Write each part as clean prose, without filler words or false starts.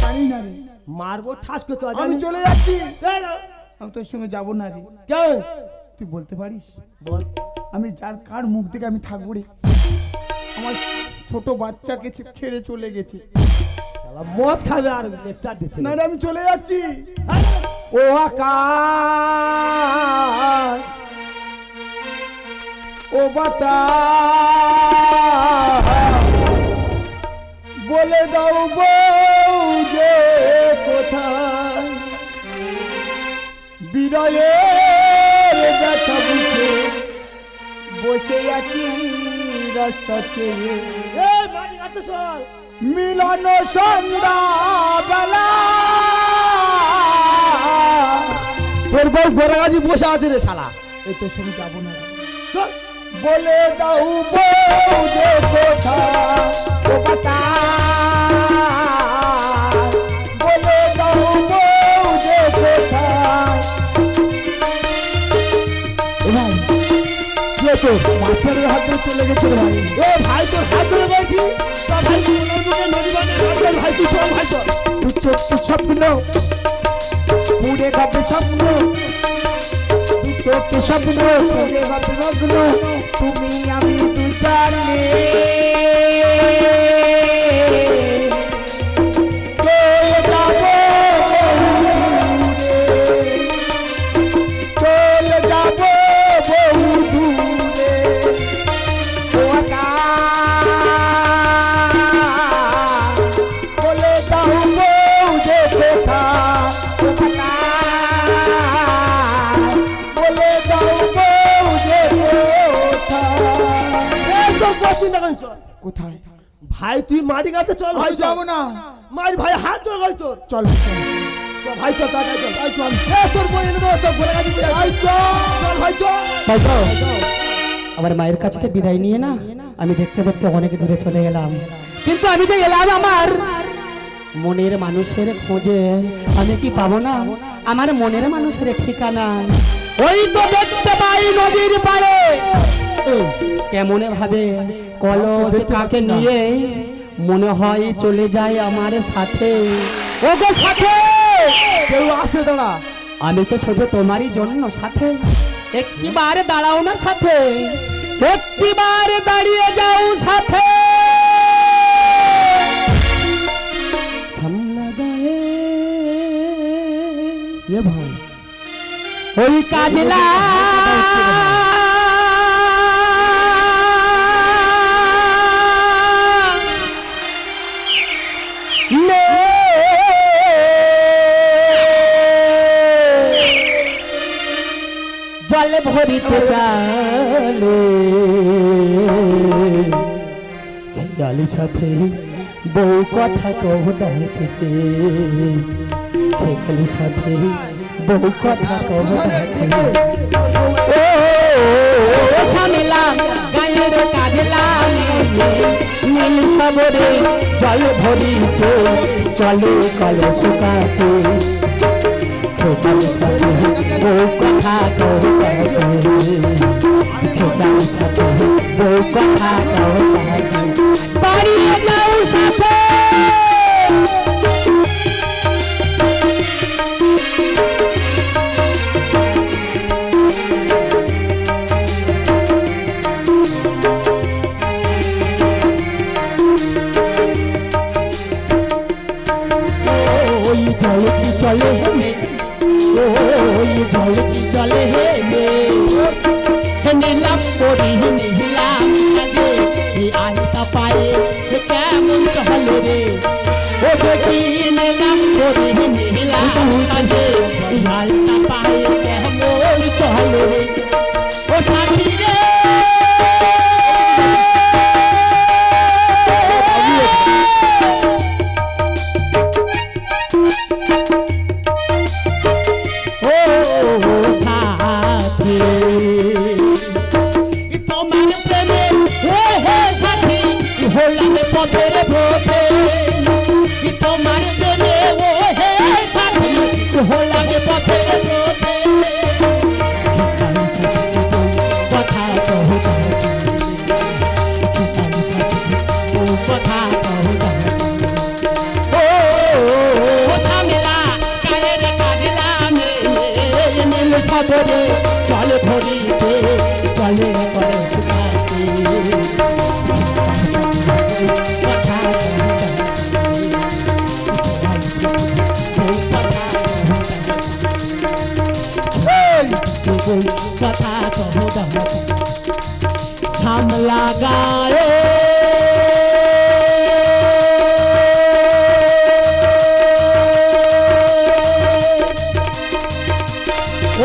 জানি না রে মারবো ঠাস করে চল আমি চলে যাচ্ছি এই না, আমি তোর সঙ্গে যাবো না রে কেন তুই বলতে পারিস বল আমি যার কার মুখ থেকে আমি থাকবো রে আমার ছোট বাচ্চাকে ছেড়ে চলে গেছে শালা মদ খাবে আর লেকচার দিচ্ছে না রে আমি চলে যাচ্ছি ও আকাশ ও বাতাস বলে দাও বউ যে কোথায় বিরয়ের ব্যথা বুঝে বসে আছি রাস্তা চেয়ে এই মাটি কাটতে চল মিলন সন্ধ্যা বেলা তোর বউ গোড়া গাছি বসে আছে রে শালা এই তোর সঙ্গে যাবো না চল বলে দাও বউ যে কোথায় ও বাতাস বলে দাও বউ যে কোথায় ভাই কে তো মাছের হাত ধরে চলে গেছে রে ভাই এ ভাই তোর হাত ধরে বলছি তো ভাই তুই নদী বানে ভাই তুই চল ভাই চল দু চোখ স্বপ্ন পুড়ে যাবে স্বপ্ন দু চোখ স্বপ্ন পুড়ে যাবে লগ্ন তুমি আমি দুজনে চলে যাবো চলে যাবো বহু দূরে ও আকাশ বলে দাও বউ যে কোথায় ও আকাশ বলে দাও বউ যে এই চল বসিন না চল কোথায় ভাই তুই মাটি কাটতে চল ভাই আমি যাবো না মার ভাই হাত ধরে ভাই তোর চল চল ভাই চল তাড়াতাড়ি চল ভাই চল এ তোর বই এনে দাও সব গোড়া গাছি ভাই চল চল ভাই চল ভাই চল আমার মায়ের কাছ থেকে বিদায় নিয়ে না আমি দেখতে দেখতে অনেক দূরে চলে গেলাম কিন্তু আমি যে এলাম আমার মনের মানুষের খোঁজে আমি কি পাবো না আমার মনের মানুষের ঠিকানা ওই তো দেখতে পাই নদীর পাড়ে কেমন ভাবে কলস কাকে নিয়ে মনে হয় চলে যায় আমার সাথে ও গো সাথে কেউ আসছে দাঁড়া আমি তো শুধু তোমারই জন্য সাথে একটিবার দাঁড়াও না সাথে একটিবার দাঁড়িয়ে যাও সাথে সামলা গায়ে এ ভাই ওই কাজলা জল ভরিতে চালে গালি সাথে বউ কথা কহ ডাকিতে খেয়ালি সাথে বউ কথা কহ ডাকিতে ও সামিলাম গায়ের কাজলাম নীল সাগরে জল ভরিতে চলে কলস কাতে খেয়ালি সাথে বউ কথা কহ খেয়ালি সাথে বউ কথা কহ বাড়িয়ে যাও সাথে ওই জল কি চলে ওই জল কি চলে হে নীলাম করি নীলাম আগে আইতা পায়ে কেমন হলো রে ও দেখি নীলাম করি নীলাম আগে আইতা পায়ে কেমন হলো রে ও সাথী রে পথের পথে তোমার প্রেমে ও হে সাথী হলাম পথের পথে লাগায়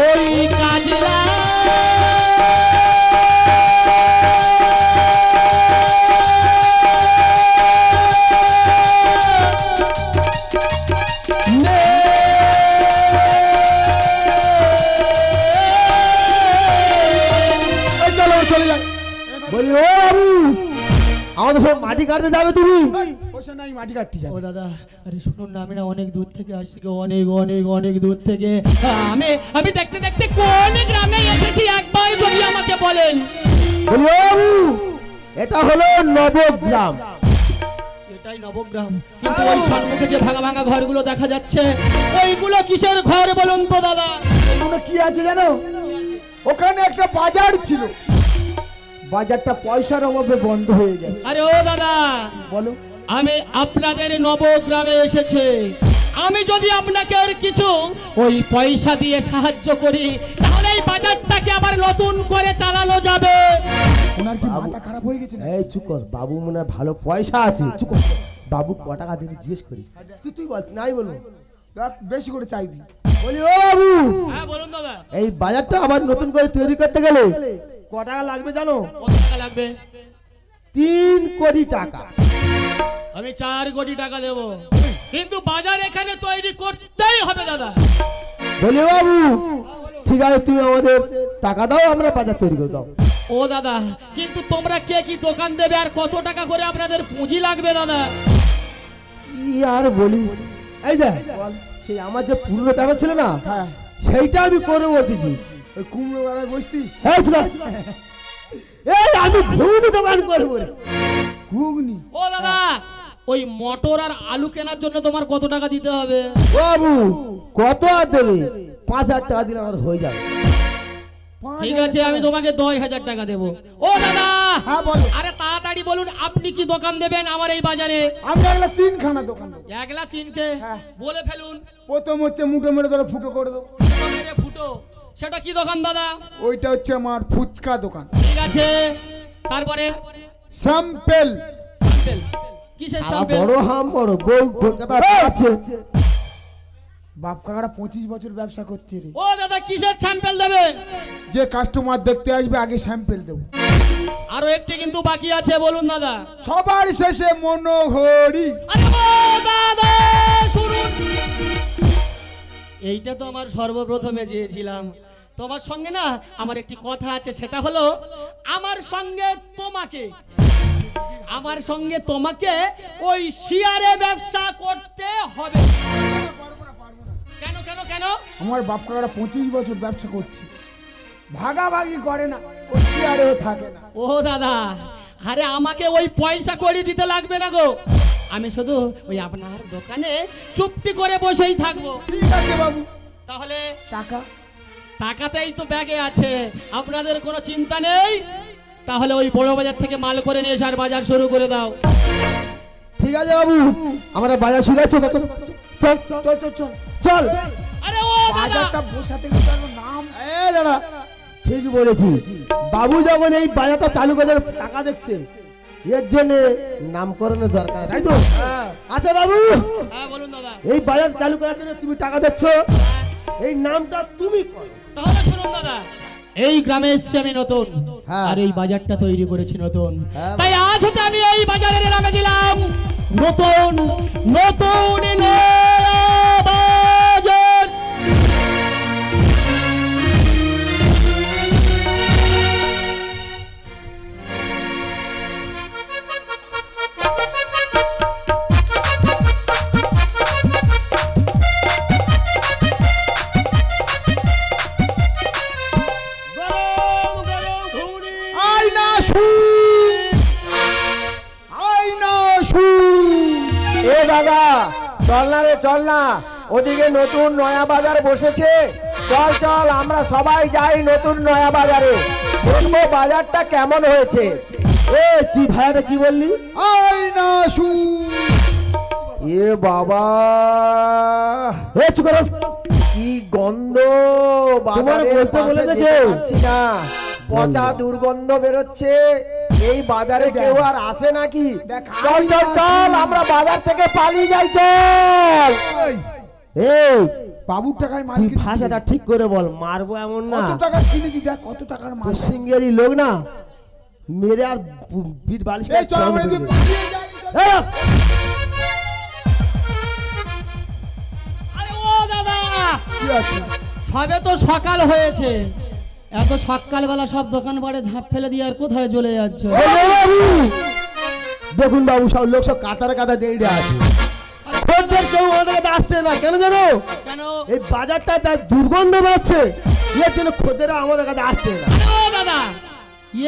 ওই কাজলা বলি ও বাবু আমাদের সব মাটি কাটতে যাবে তুমি? পয়সা নাই, মাটি কাটতে যাবে। ও দাদা, আরে শুনুন না, আমি না অনেক দূর থেকে আসছি গো, অনেক অনেক অনেক দূর থেকে। আমি দেখতে দেখতে কোন গ্রামে এসেছি একবার যদি আমাকে বলেন। বলি ও বাবু এটা হলো নবগ্রাম। এটাই নবগ্রাম, কিন্তু ওই সম্মুখে যে ভাঙা ভাঙা ঘরগুলো দেখা যাচ্ছে ওইগুলো কিসের ঘর বলুন তো দাদা? ওখানে কি আছে জানো? ওখানে একটা বাজার ছিল, বাজারটা পয়সার অভাবে বন্ধ হয়ে গেছে। আরে ও দাদা, বলো। আমি আপনাদের নবগ্রামে এসেছি, আমি যদি আপনাকে আর কিছু ওই পয়সা দিয়ে সাহায্য করি তাহলে এই বাজারটাকে আবার নতুন করে চালানো যাবে। ওনার কি মাথা খারাপ হয়ে গেছে? এই চুপ কর, বাবু মনে হয় ভালো পয়সা আছে। চুপ কর, বাবু ক টাকা দেবে জিজ্ঞেস করি। তুই বল, নাই বলবো। দেখ, বেশি করে চাইবি। বলি ও বাবু, হ্যাঁ বলুন দাদা। এই বাজারটা আবার নতুন করে তৈরি করতে গেলে ক টাকা লাগবে জানো? কত টাকা লাগবে? 3 কোটি টাকা। আমি 4 কোটি টাকা দেব, কিন্তু বাজার এখানে তৈরি করতেই হবে দাদা। বলি বাবু ঠিক আছে, তুমি আমাদের টাকা দাও, আমরা বাজার তৈরি করে দাও। ও দাদা, কিন্তু তোমরা কে কি দোকান দেবে আর কত টাকা করে আপনাদের পুঁজি লাগবে দাদা? কি আর বলি, এই দেখ সেই আমার যে পুরনো ব্যবসা ছিল না, হ্যাঁ, সেইটা আমি করে বলতেছি। ওই কুমড়ো গাড়ায় বসতিস? এই চুপ কর। এই আমি ঘুগনি দোকান করবো রে। ঘুগনি? ও দাদা, ওই মটর আর আলু কেনার জন্য তোমার কত টাকা দিতে হবে? বাবু কত আর দেবে? 5,000 টাকা দিলে আমার হয়ে যাবে। ঠিক আছে, আমি তোমাকে 10,000 টাকা দেবো। ও দাদা, হ্যাঁ বলো। আরে তাড়াতাড়ি বলুন, আপনি কি দোকান দেবেন আমার এই বাজারে? আমরা একটা 3খানা দোকান দেবো। 1,03,000? হ্যাঁ। বলে ফেলুন। প্রথম হচ্ছে মুঠো মেরে ধরে ফুটো করে দেবো। মেরে ফুটো, সেটা কি দোকান দাদা? ওইটা হচ্ছে আমার ফুচকা দোকান। ঠিক আছে, তারপরে স্যাম্পেল। স্যাম্পেল? কিসের স্যাম্পেল? বড় হাম বড় বউ কলকাতা আছে। বাপ কাকারা 25 বছর ব্যবসা করছে রে। ও দাদা, কিসের স্যাম্পেল দেবে? যে কাস্টমার দেখতে আসবে আগে স্যাম্পেল দেবো। আরো একটি কিন্তু বাকি আছে, বলুন দাদা। সবার শেষে মনোহরি। আরে ও দাদা শুনুন, এইটা তো আমার সর্বপ্রথমে চেয়েছিলাম। তোমার সঙ্গে না আমার একটি কথা আছে, সেটা হলো আমার সঙ্গে তোমাকে ওই শেয়ারে ব্যবসা করতে হবে। কেন কেন কেন? আমার বাপ কাকারা 25 বছর ব্যবসা করছে, ভাগাভাগি করে না, ও শেয়ারে থাকে না। ও দাদা, আরে আমাকে ওই পয়সা করে দিতে লাগবে না গো, আমি শুধু ওই আপনার দোকানে চুপটি করে বসেই থাকবো। ঠিক আছে বাবু। তাহলে টাকা? টাকাতেই তো ব্যাগে আছে, আপনাদের কোনো চিন্তা নেই। তাহলে ওই বড় বাজার থেকে মাল করে নিয়ে এসে আর বাজার শুরু করে দাও। ঠিক আছে বাবু, আমরা বাজার শুরু আছে। চল চল চল চল চল চল। আরে ও দাদা, বাজারটা বসাতে গেলে তার নাম। এই দাদা ঠিক বলেছি, বাবু যখন এই বাজারটা চালু করে টাকা দেখছে, এর জন্য নামকরণের দরকার, তাই তো? আচ্ছা বাবু, হ্যাঁ বলুন দাদা। এই বাজার চালু করার জন্য তুমি টাকা দিচ্ছ, এই নামটা তুমি করো। তাহলে শুনুন দাদা, এই গ্রামে এসেছি আমি নতুন, হ্যাঁ। আর এই বাজারটা তৈরি করেছি নতুন, হ্যাঁ। তাই আজ হতে আমি এই বাজারের নামে দিলাম নতুন নতুন বাজার। আয়না শু, আয়না শু। এ দাদা চল না রে, চল না, ওদিকে নতুন নয়া বাজার বসেছে, চল চল আমরা সবাই যাই নতুন নয়া বাজারে, দেখবো বাজারটা কেমন হয়েছে। এ তুই ভাইয়াটা কি বললি? আয়না শু। এ বাবা, এ চুপ করো, কি গন্ধ বাজারে, বলতে বলে পাশে গেছে। যেতে পারছি না, পচা দুর্গন্ধ বেরোচ্ছে। এই বাজারে কেউ আর আসে নাকি? চল চল চল, আমরা বাজার থেকে পালিয়ে যাই, চল। এই বাবুর টাকায় মাল তুই কিনেছি। ভাষাটা ঠিক করে বল, মারবো এমন না। কত টাকা কিনেছি দেখ, কত টাকার মাল। সিঙ্গেরি লোক না, মেরে আর পিঠ বালিশ এই চল আমরা এদিকে পালিয়ে যাই। আরে ও দাদা, কি আছে? সবে তো সকাল হয়েছে, এত সকালবেলা সব দোকান বাড়ে ঝাঁপ ফেলে দিয়ে আর কোথায় চলে যাচ্ছ? দেখুন বাবু, সব লোক সব কাতারে কাতার দেড়ে আছে, খদ্দের কেউ আমাদের কাছে আসছে না। কেন জানো? কেন? এই বাজারটা তার দুর্গন্ধ বেরোচ্ছে, এর জন্য খদ্দেরা আমাদের কাছে আসছে না। আরে ও দাদা,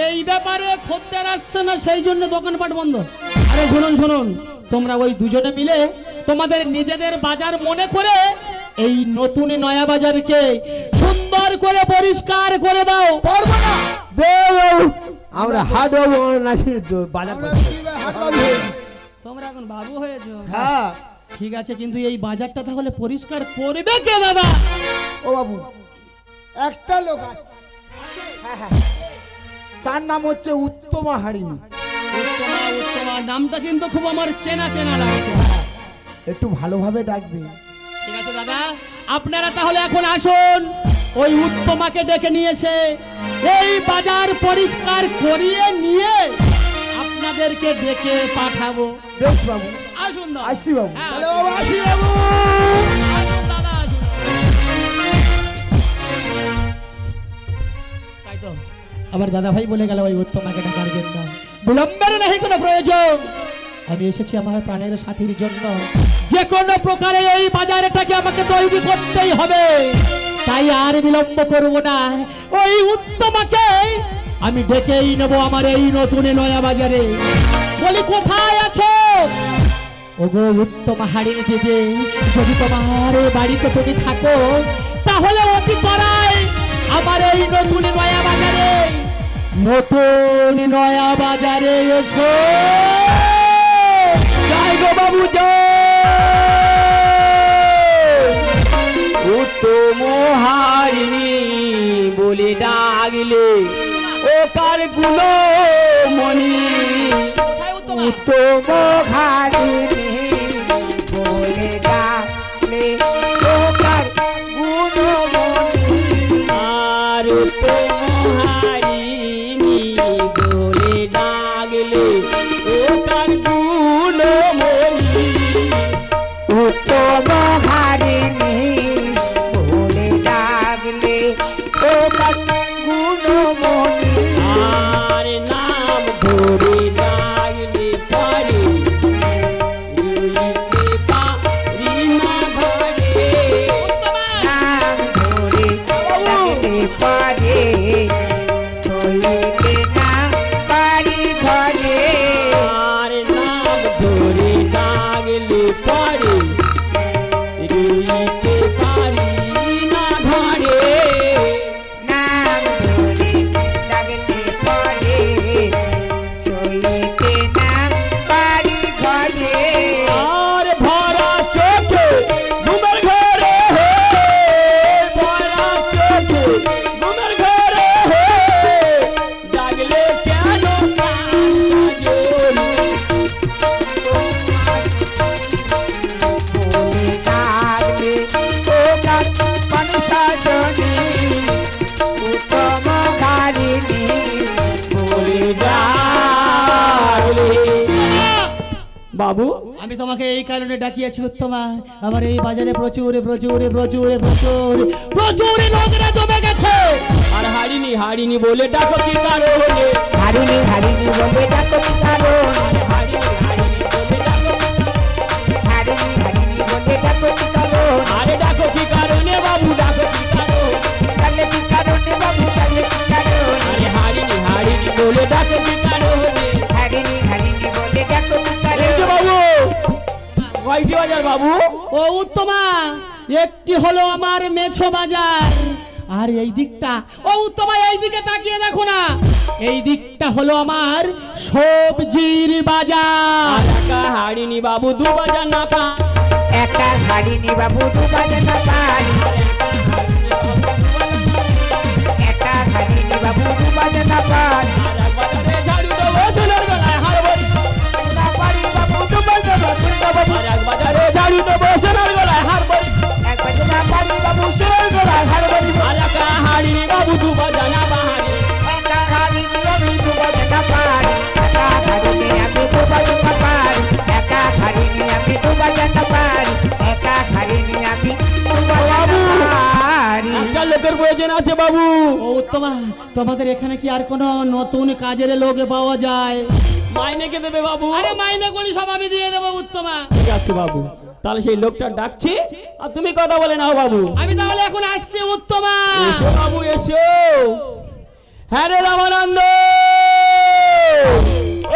এই ব্যাপারে খদ্দের আসছে না সেই জন্য দোকানপাট বন্ধ? আরে শুনুন শুনুন, তোমরা ওই দুজনে মিলে তোমাদের নিজেদের বাজার মনে করে এই নতুন নয়া বাজারকে সুন্দর করে পরিষ্কার করে দাও। পারবো না। আমরা হাট হবো নাকি বাজার আমরা করতে? কি ভাই হাত বাবু হয়ে গেছি? তোমরা এখন বাবু হয়েছো? হ্যাঁ, ঠিক আছে, কিন্তু এই বাজারটা তাহলে পরিষ্কার করবে কে দাদা? ও বাবু, একটা লোক আছে, তার নাম হচ্ছে উত্তমা হারিণী। উত্তমা, উত্তমা নামটা কিন্তু খুব আমার চেনা চেনা লাগছে। একটু ভালোভাবে ডাকবে। ঠিক আছে দাদা, আপনারা তাহলে এখন আসুন, ওই উত্তমাকে ডেকে নিয়ে এসে এই বাজার পরিষ্কার করিয়ে নিয়ে আপনাদেরকে ডেকে পাঠাবো। বেশ বাবু, আসুন দাদা। আসি বাবু। হ্যাঁ, তাহলে বাবু আসি বাবু। আসুন দাদা, আসুন। তাই তো আমার দাদা ভাই বলে গেল ওই উত্তমাকে ডাকার জন্য। বিলম্বের নেই কোনো প্রয়োজন, আমি এসেছি আমার প্রাণের সাথীর জন্য। যে কোনো প্রকারে এই বাজারটাকে আমাকে তৈরি করতেই হবে, তাই আর বিলম্ব করব না। ওই উত্তমাকে আমি ডেকেই নেব আমার এই নতুন নয়া বাজারে। বলি কোথায় আছো? ওগো উত্তমা হারিয়ে দিদি, যদি তোমার বাড়িতে তুমি থাকো তাহলে অতি করায় আমার এই নতুন নয়া বাজারে, নতুন নয়া বাজারে এসো। জয় গো বাবু জয়। উত্তম হারিণী বলে ডাকলে ও কার গুলো মনি। উত্তম হারিণী বলে ডাকলে তোকার গুণমণি। আর উত্তম হারিণী বলে ডাকলে ও কার গুলো মনি। উত্তম হারিণী বলে ডাকলে তোকার গুণমণি। আর নাম ধরে ডাকলে পারে রইতে পারি না ঘরে। নাম ধরে ডাকতে পারে সইতে না পারি ঘরে। আর নাম ধরে ডাকলে পারে রইতে পারি না ঘরে। নাম ধরে ডাকতে পারে সইতে না পারি ঘরে। আর ভরা চোখে ঘুমের ঘরে হে, ভরা চোখে ঘুমের ঘরে হে, জাগলে কেন প্রাণ সাজনি। বলে ডাকলে তোকার মনসা জনি। উত্তম হারিণী বলে ডাকলে। বাবু, আমি তোমাকে এই কারণে ডাকিয়েছি উত্তমা, আমার এই বাজারে প্রচুর প্রচুর প্রচুর প্রচুর প্রচুর লোকরা জমে গেছে। আর হারিনি হারিনি বলে ডাকো কি কারণে? হারিণী হারিণী বলে ডাকো কি কারণ? হারিনি হারিনি বলে ডাকো, হারিণী হারিণী বলে ডাকো কি কারণ? আরে ডাকো কি কারণে বাবু, ডাকো কি কারণ? ডাকলে কি কারণে বাবু, ডাকলে কি কারণ? আরে হারিনি হারিনি বলে ডাকো কি কারণে? হারিণী হারিণী বলে ডাকো কি এই যে কারণ? বাবু, কয়টি বাজার বাবু? ও উত্তমা, একটি হলো আমার মেছো বাজার, আর এই দিকটা, ও উত্তমা এই দিকে তাকিয়ে দেখো না, এই দিকটা হলো আমার সবজির বাজার। একা হারিনি বাবু দু বাজার না পা, একটা হারিণী বাবু দু বাজার না পারি। একটা হারিণী বাবু দু বাজার বাজানা পারি আর এক বাজারে ঝাড়ু দেবো সোনার গলায় হারবাড়ি পারি বাবু তো বাজানা বাবু আর এক বাজারে ঝাড়ু দেবো সোনার গলায় হারবাড়ি এক বাজানা পারি বাবু সোনার গলায় হারবাড়ি আর একা হাড়ি বাবু দু বাজানা বাহারি একা হাড়ি নিয়ে আমি তো বাজানা পারি একা হাড়ি নিয়ে আমি তো বাজানা পারি একা হাড়ি নিয়ে আমি তো বাজানা পারি একা হাড়ি নিয়ে আমি তো বাজানা পারি একটা লোকের প্রয়োজন আছে বাবু। ও উত্তমা, তোমাদের এখানে কি আর কোনো নতুন কাজের লোক পাওয়া যায়? মাইনে কে দেবে বাবু? আরে মাইনে করি সব আমি দিয়ে দেবো উত্তমা। ঠিক আছে বাবু, তাহলে সেই লোকটা ডাকছি আর তুমি কথা বলে নাও বাবু। আমি তাহলে এখন আসছি উত্তমা। এসো বাবু এসো। হ্যাঁ রে রামানন্দ,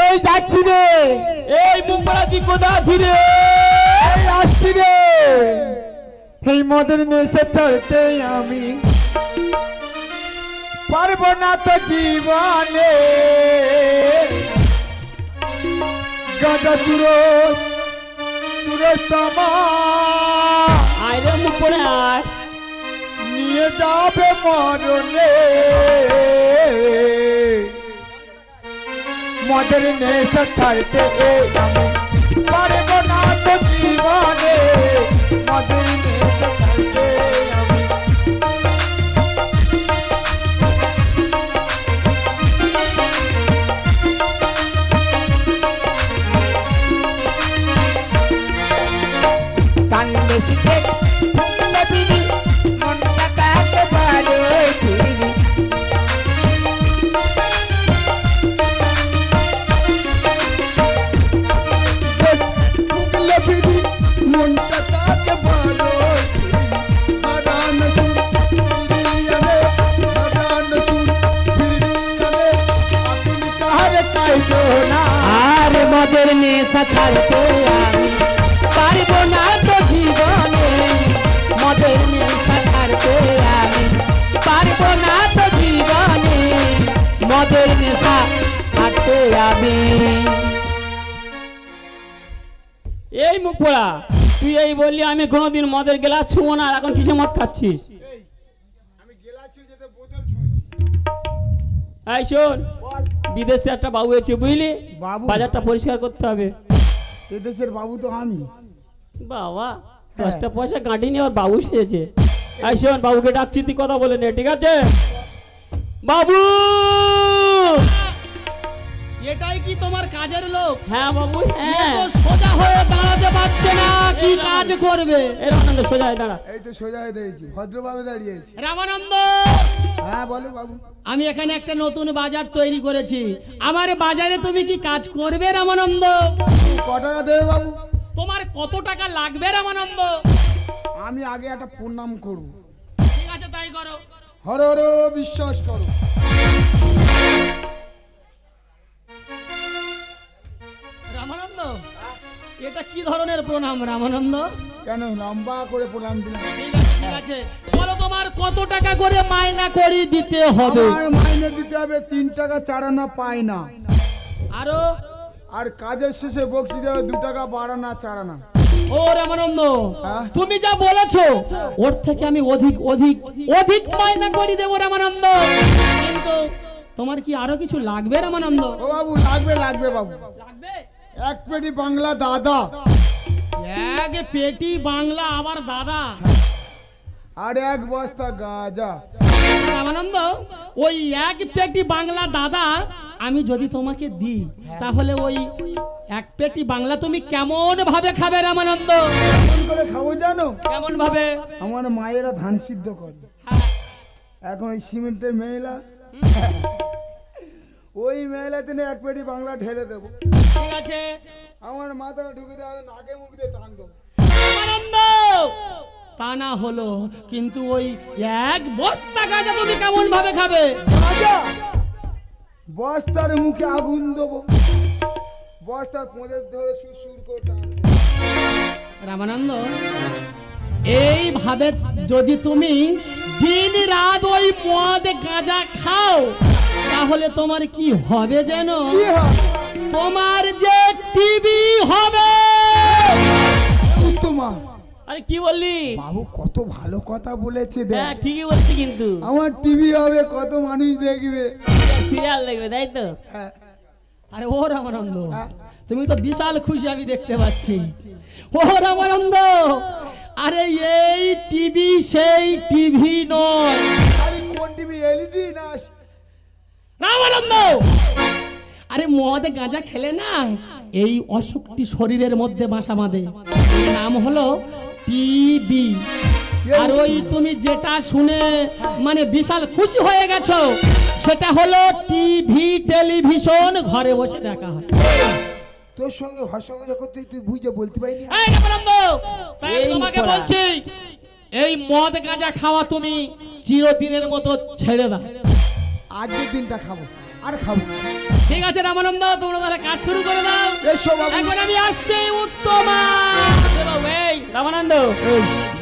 এই যাচ্ছি রে, এই মুখপাড়াতি কোথা আছি রে? এই আসছি রে। এই মদের নেশা ছাড়তে আমি পারবো না তো জীবনে। গাঁজা চুরস চুরস তোমা আয় রে মুখপাড়া আয়। নিয়ে যাবে মরণে। মদের নেশা ছাড়তে আমি পারবো না তো জীবনে। মদের নেশা ছাড়তে আমি কান্দে শিখে ফুলে বিনি মনটা কাছে বারে ফিরি লপিনি মনটা তাকে ভালো হারান সুর ফিরিয়ালে হারান সুর ফিরিয়ালে আপনি কাহারে কাইলো না। আর মদের নেশা ছাড়তে আমি পারবো না তো জীবনে। মদের নেশা ছাড়তে আমি পারবো না তো জীবনে। মদের নেশা ছাড়তে আমি। এই মুখ পোড়া, তুই এই বললি আমি কোনোদিন মদের গেলাস ছুঁবো না, আর এখন কিছু মদ খাচ্ছিস? আমি গেলাছি যেতে বোতল ছুঁইছি। এই শোন, বিদেশ থেকে একটা বাবু এসেছে বুঝলি, বাবু? বাজারটা পরিষ্কার করতে হবে। এদেশের বাবু তো আমি। বাবা 10টা পয়সা গাঁটি নিয়ে ওর বাবু সেজেছে। এই শোন, বাবুকে ডাকছি, তুই কথা বলে নে, ঠিক আছে? বাবু, এটাই কি তোমার কাজের লোক? হ্যাঁ বাবু, হ্যাঁ। সোজা হয়ে দাঁড়াতে পারছে না, কি কাজ করবে? এই রামানন্দ সোজা হয়ে দাঁড়া। এই তো সোজা হয়ে দাঁড়িয়েছি, ভদ্রভাবে দাঁড়িয়েছি। রামানন্দ, হ্যাঁ বলো বাবু। আমি এখানে একটা নতুন বাজার তৈরি করেছি, আমার বাজারে তুমি কি কাজ করবে রামানন্দ? ক টাকা দেবে বাবু? তোমার কত টাকা লাগবে রামানন্দ? আমি আগে একটা প্রণাম করব। ঠিক আছে, তাই করো। হর হর বিশ্বাস করো। রামানন্দ, এটা কি ধরনের প্রণাম রামানন্দ? কেন লম্বা করে প্রণাম দিলাম? ঠিক আছে, ঠিক আছে, বলো তোমার কত টাকা করে মাইনা করি দিতে হবে? আমার মাইনে দিতে হবে 3 টাকা চারানা পাই না। আরো আর কাজের শেষে বক্সি দেবে 2 টাকা বাড়ানা চারানা। ও রামানন্দ, হ্যাঁ? তুমি যা বলেছো ওর থেকে আমি অধিক অধিক অধিক মাইনা করে দেবো রামানন্দ, কিন্তু তোমার কি আরো কিছু লাগবে রামানন্দ? ও বাবু লাগবে লাগবে বাবু। লাগবে এক পেটি বাংলা দাদা, এক পেটি বাংলা আবার দাদা, আর 1 বস্তা গাঁজা। রামানন্দ, ওই এক পেটি বাংলা দাদা আমি যদি তোমাকে দিই, তাহলে ওই এক পেটি বাংলা তুমি কেমন ভাবে খাবে রামানন্দ? কেমন করে খাবো জানো? কেমন ভাবে? আমার মায়েরা ধান সিদ্ধ করে, হ্যাঁ, এখন ওই সিমেন্টের মেয়েলা, ওই মেয়েলাতে 1 পেটি বাংলা ঢেলে দেবো। ঠিক আছে আমার মাথা ঢুকে দেওয়া নাকে মুখ দিয়ে টান দেবো। রামানন্দ, তা না হলো, কিন্তু ওই এক বস্তা গাঁজা তুমি কেমন ভাবে খাবে? গাঁজা বস্তার মুখে আগুন দেবো, বস্তার পোঁদের ধরে সুর করে টান দেবো। রামানন্দ, এইভাবে যদি তুমি দিন রাত ওই মদ গাঁজা খাও, তাহলে তোমার কি হবে যেন? কি হয়? তোমার যে টিভি হবে। উত্তমা, আরে কি বললি? বাবু কত ভালো কথা বলেছে দেখ। হ্যাঁ ঠিকই বলছি, কিন্তু আমার টিভি হবে, কত মানুষ দেখবে, সিরিয়াল দেখবে, তাই তো? আরে ও রামানন্দ, তুমি তো বিশাল খুশি আমি দেখতে পাচ্ছি। ও রামানন্দ, আরে এই টিভি সেই টিভি নয়। আরে কোন টিভি, এলইডি না? রামানন্দ, আরে মদ গাঁজা খেলে না এই অসুখটি শরীরের মধ্যে বাসা বাঁধে, এর নাম হলো টিবি। আর ওই তুমি যেটা শুনে মানে বিশাল খুশি হয়ে গেছো, সেটা হলো টিভি, টেলিভিশন ঘরে বসে দেখা হয়। তোর সঙ্গে ভাষণ যখন তুই বুঝে বলতে পারিনি। এই রামানন্দ, তাই এই তোমাকে পড়া। বলছি, এই মদ গাঁজা খাওয়া তুমি চিরদিনের মতো ছেড়ে দাও। আজকের দিনটা খাবো, আর খাবো। ঠিক আছে রামানন্দ, তোমরা তাহলে কাজ শুরু করে দাও। এসো বাবু। এখন আমি আসছি উত্তমা। এই রামানন্দ,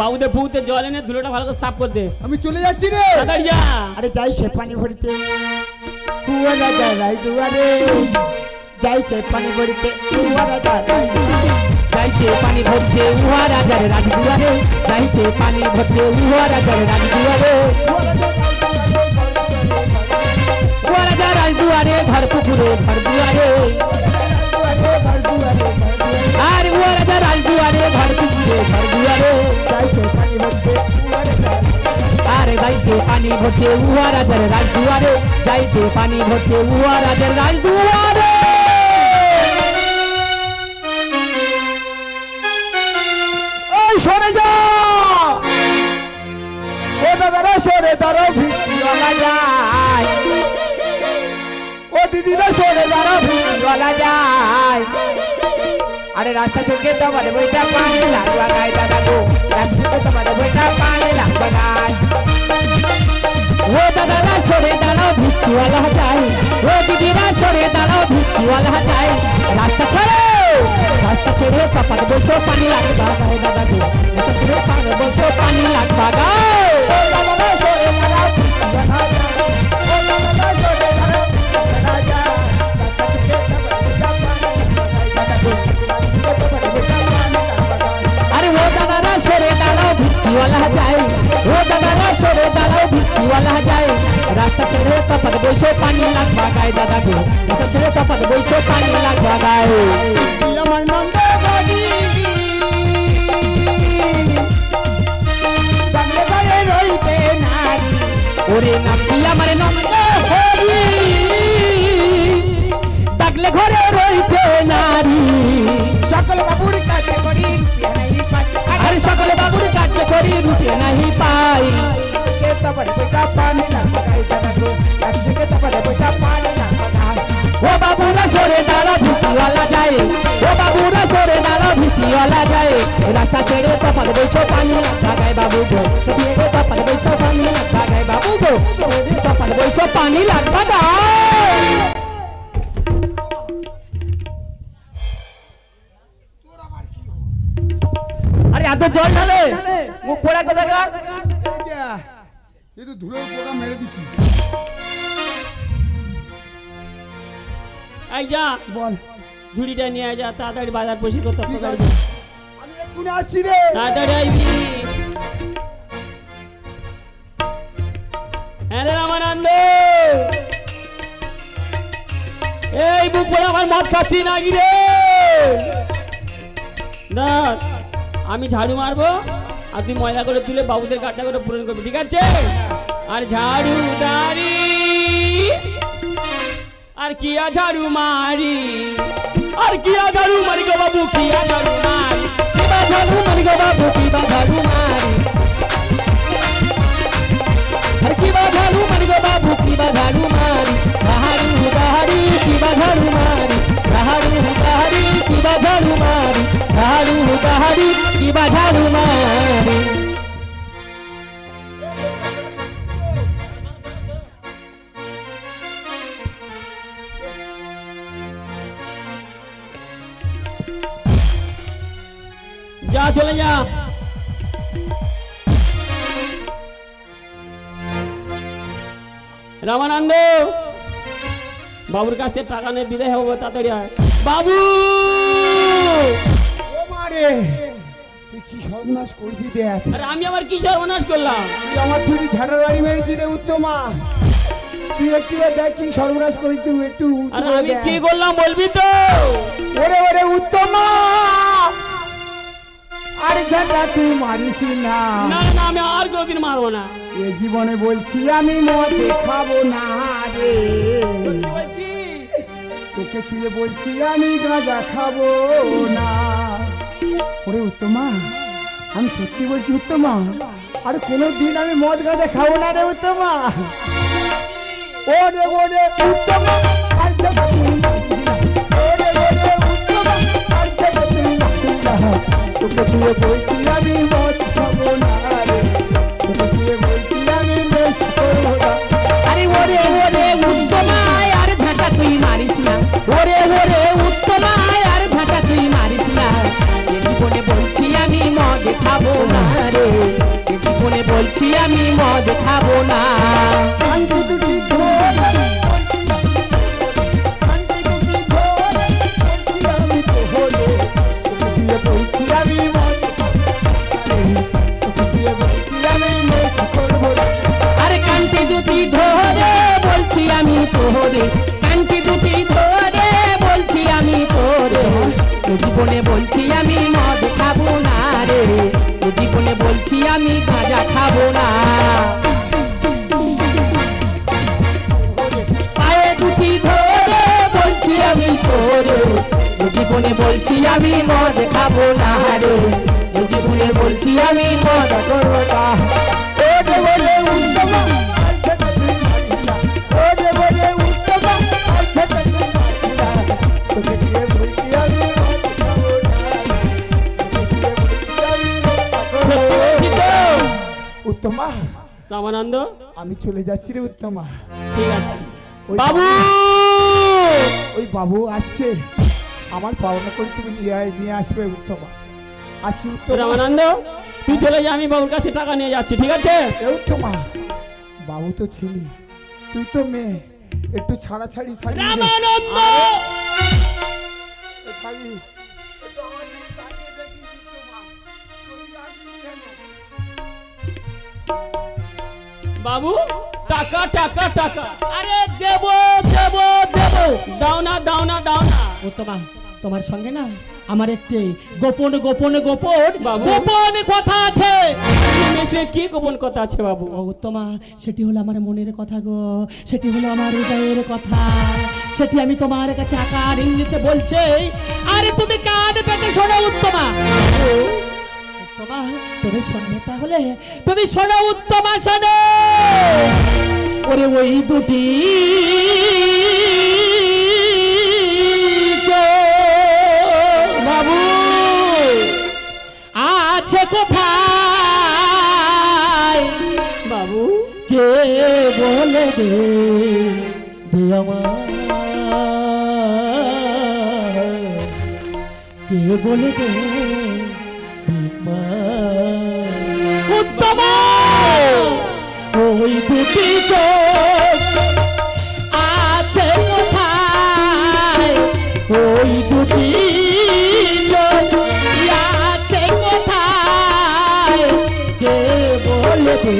বাবুদের বউতে জল এনে ধুলোটা ভালো করে সাফ করে দে। আমি চলে যাচ্ছি রে। তাড়াতাড়ি যা। আরে যাই সে পানি ভরিতে কুয়ারা যায় দুয়ারে, যাই সে পানি ভরিতে কুয়ারা যায়। যাইতে পানি ভরতে উহা রাজার রাজদুয়ারে, যাইতে পানি ভরতে উহা রাজার রাজদুয়ারে, উহা রাজার রাজদুয়ারে, ঘর পুকুরে ঘর দুয়ারে, আর উহা রাজার রাজদুয়ারে, ঘর পুকুরে ঘর দুয়ারে, আরে যাইতে পানি ভরতে উহা রাজার রাজদুয়ারে, যাইতে পানি ভরতে উহা রাজার রাজদুয়ারে। সরে যা, ও দাদারা সরে দাঁড়ো, ভিড়ওয়ালা যায়। ও দিদিরা সরে দাঁড়ো, ভিড়ওয়ালা যায়। আরে রাস্তা চোখে তোমার বইটা পানি লাগবা গায় দাদা গো, রাস্তা চোখে তোমার বইটা পানি লাগবা গায়। ও দাদারা সরে দাঁড়াও, ভিড়ওয়ালা যায়। ও দিদিরা সরে দাঁড়াও, ভিড়ওয়ালা যায়। রাস্তা ছেড়ে, রাস্তা ছেড়ে চাপাত বসো, পানি লাগবা গায়ে দাদা গো, রাস্তা ছেড়ে পানি বসো, পানি লাগবা গায়ে। ও দাদারা সরে দাঁড়াও, ভিড়ওয়ালা যায়। ও দাদারা সরে দাঁড়াও, ভিড়ওয়ালা যায়। আরে ও দাদারা সরে দাঁড়াও, ভিড়ওয়ালা যায়। ও দাদারা সরে দাঁড়াও, ভিড়ওয়ালা যায়। রাস্তা ছেড়ে চাপাত বসো, পানি লাগবা গায়ে দাদা গো, রাস্তা ছেড়ে চাপাত বসো, পানি লাগবা গায়ে। আমার নন্দে বাড়ি বাংলা ঘরে রইতে নারী। ওরে নাম কি আমার নন্দ হরি, ডাকলে ঘরে রইতে নারী। সকল বাবুর কাছে করি রুপিয়া নাই পাই। আরে সকল বাবুর কাজ করি রুপে নাহি পাই। তারপরে বইটা পানি লাগবা গায়ে দাদা গো, একদিকে তারপরে বইটা পানি লাগবা গায়ে। ও বাবুরা সরে দাঁড়া, ভিড়ওয়ালা যায়। ও বাবুরা সরে দাঁড়া, ভিড়ওয়ালা যায়। রাস্তা ছেড়ে চাপাত বসো, পানি লাগবা গায়ে বাবু গো, ছেড়ে চাপাত বসো, পানি লাগবা গায়ে বাবু গো, ছেড়ে চাপাত বসো, পানি লাগবা গায়ে। আরে এত জল ঢালে, মুখ পোড়া কোথাকার। এই তো ধুলোর পোকা মেরে দিচ্ছি। এই যা, বল, ঝুড়িটা নিয়ে যা, তাড়াতাড়ি বাজার বসে করতে ঠিক হবে। আছে। আমি এক্ষুনি আসছি রে। তাড়াতাড়ি আইবি। হ্যাঁ রে রামানন্দ, এই বুক পড়ে আমার মদ খাচ্ছি নাকি রে? দেখ, আমি ঝাড়ু মারবো আর তুই ময়লা করে তুলে বাবুদের গাড়টা করে পূরণ করবি, ঠিক আছে? আর ঝাড়ু দাঁড়ি আর কিয়া ঝাড়ু মারি, আর কিয়া ঝাড়ু মারি গো বাবু, কিয়া ঝাড়ু মারি, কিবা ঝাড়ু মারি গো বাবু, কিবা ঝাড়ু মারি। আর কিবা ঝাড়ু মারি গো বাবু, কিবা ঝাড়ু মারি। রাহাড়ু হুদাহাড়ি, কিবা ঝাড়ু মারি। রাহাড়ু হুদাহাড়ি, কিবা ঝাড়ু মারি। রাহাড়ু হুদাহাড়ি, কিবা ঝাড়ু মারি। যা চলে যা। রামানন্দ, বাবুর কাছ থেকে টাকা নিয়ে বিদায় হবো, তাড়াতাড়ি আয়। বাবু ও মারে, তুই কি সর্বনাশ করবি দেখ। আরে আমি আবার কি সর্বনাশ করলাম? তুই আমার তুই ঝাড়ার বাড়ি মেরেছি রে উত্তমা। তুই একটু দেখ কি সর্বনাশ করিস তুই একটু। আরে আমি কি করলাম বলবি তো? ওরে ওরে উত্তমা, আরে ঝাঁটা তুই মারিস না। না না আমি আর কোনোদিন মারবো না। এ জীবনে বলছি আমি মদ খাবো না রে। তোকে ছুঁয়ে বলছি আমি গাঁজা খাবো না। ওরে উত্তমা, আমি সত্যি বলছি উত্তমা, আরে কোনোদিন আমি মদ গাঁজা খাবো না রে উত্তমা। ওরে ওরে উত্তমা, আর ঝাঁটা তুই মারিস না। ওরে ওরে উত্তমা, আর ঝাঁটা তুই মারিস না। তোকে ছুঁয়ে বলছি আমি মদ খাবো না রে। তোকে ছুঁয়ে বলছি আমি নেশা করবো না। আরে ওরে ওরে উত্তমায় আর ঝাঁটা তুই মারিস না। ওরে ওরে উত্তমায় আর ঝাঁটা তুই মারিস না। এ জীবনে বলছি আমি মদ খাবো না রে। এ জীবনে বলছি আমি মদ খাবো না। কান্তি দুটি ধরে আমি তো হলো। তোকে বলছি আমি মদ আমি নেশা করবো না। আরে কান্তি দুটি ধরে বলছি আমি তোরে। কান্তি দুটি ধরে বলছি আমি তোরে। এ জীবনে বলছি আমি মদ খাবো না রে। এ জীবনে বলছি আমি গাঁজা খাবো না। পায়ে দুটি ধরে বলছি আমি তোরে। এ জীবনে বলছি আমি মদ খাবো না রে। এ জীবনে বলছি আমি মদ করবো না। ওরে ওরে উত্তমা, আর ঝাঁটা তুই মারিস না। ওরে ওরে উত্তমা, আর ঝাঁটা তুই মারিস না। তোকে দিয়ে বলছি আমি মদ খাবো না। তোকে দিয়ে বলছি আমি নেশা করবো না। উত্তমা, রামানন্দ আমি চলে যাচ্ছি রে উত্তমা। ঠিক আছে। ওই বাবু ওই বাবু আসছে, আমার পাওনা করে তুমি নিয়ে আসবে উত্তমা। আসি উত্তমা। রামানন্দ তুই চলে যা, আমি বাবুর কাছে টাকা নিয়ে যাচ্ছি, ঠিক আছে? এ উত্তমা, বাবু তো ছিলি, তুই তো মেয়ে, একটু ছাড়াছাড়ি থাকবি রে। রামানন্দ এ থাকবি। একটু আমার দিকে তাকিয়ে দেখিস উত্তমা, তুই আসিস কেন? বাবু টাকা টাকা টাকা আরে দেব দেব দেব। দাও না দাও না দাও না। উত্তমা, তোমার সঙ্গে না আমার একটি গোপন গোপন গোপন বাবু। গোপন কথা আছে। সে কি গোপন কথা আছে বাবু? ও উত্তমা, সেটি হলো আমার মনের কথা গো। সেটি হলো আমার হৃদয়ের কথা। সেটি আমি তোমার কাছে আকার ইঙ্গিতে বলছি। আরে তুমি কান পেতে শোনো উত্তমা। উত্তমা তুমি শোনো, তাহলে তুমি শোনো উত্তমা, শোনো। ওরে ওই দুটি বাবু আছে কোথায়? বাবু কে বলে দে আমার, কে বলে দে উত্তমা। ওই দুটি চোখ আছে কোথায়? ওই দুটি চোখ আছে কোথায়? কে বলে দে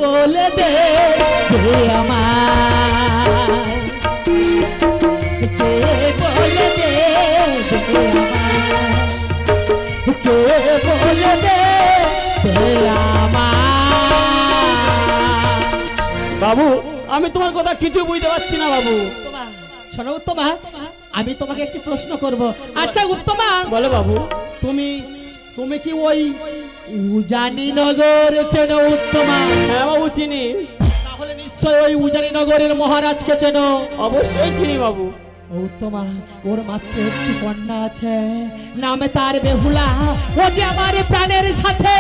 বলে দে আমার, কে বলে দে আমার, কে বলে দে আমার। বাবু আমি তোমার কথা কিছু বুঝতে পারছি না বাবু। শোনো উত্তমা, আমি তোমাকে একটি প্রশ্ন করব। আচ্ছা উত্তমা, বলো বাবু। তুমি তুমি কি ওই উজানি নগর চেনো উত্তমা? হ্যাঁ বাবু চিনি। তাহলে নিশ্চয় ওই উজানি নগরের মহারাজকে চেনো? অবশ্যই চিনি বাবু। উত্তমা, ওর মাত্র একটি কন্যা আছে, নামে তার বেহুলা। ও যে আমার প্রাণের সাথে।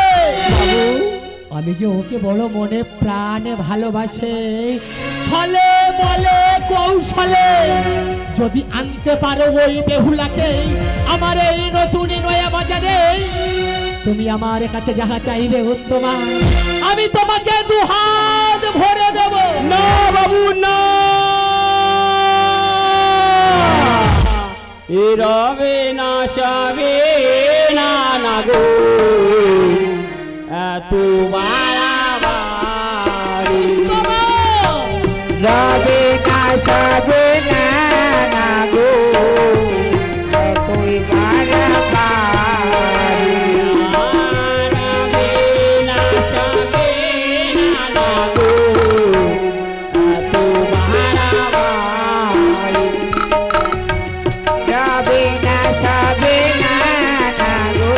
আমি যে ওকে বড় মনে প্রাণে ভালোবাসে, ছলে বলে কৌশলে যদি আনতে পারো ওই বেহুলাকে আমার এই নতুন নয়া বাজারে, তুমি আমার কাছে যাহা চাইবে উত্তমা, আমি তোমাকে দুহাত ভরে দেব। না বাবু না, এ রবে না সবে না না গো, এত বাড়াবাড়ি রবে না সবে না না গো, তুই বাড়াবাড়ি। রবে না সবে না না গো, এত বাড়াবাড়ি রবে না সবে না না গো,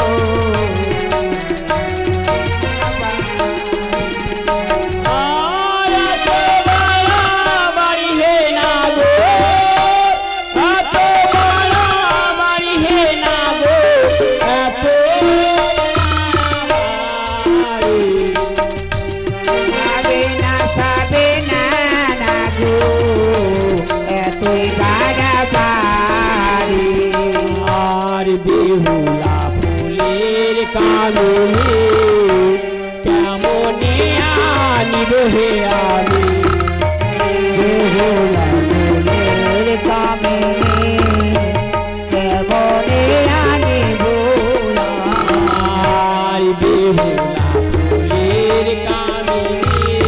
বেহুলা ফুলের কাননে কেমনে আনিব হে আমি, বেহুলা ফুলের কামিনী কেমনে আনিব, আর বেহুলা ফুলের কাননে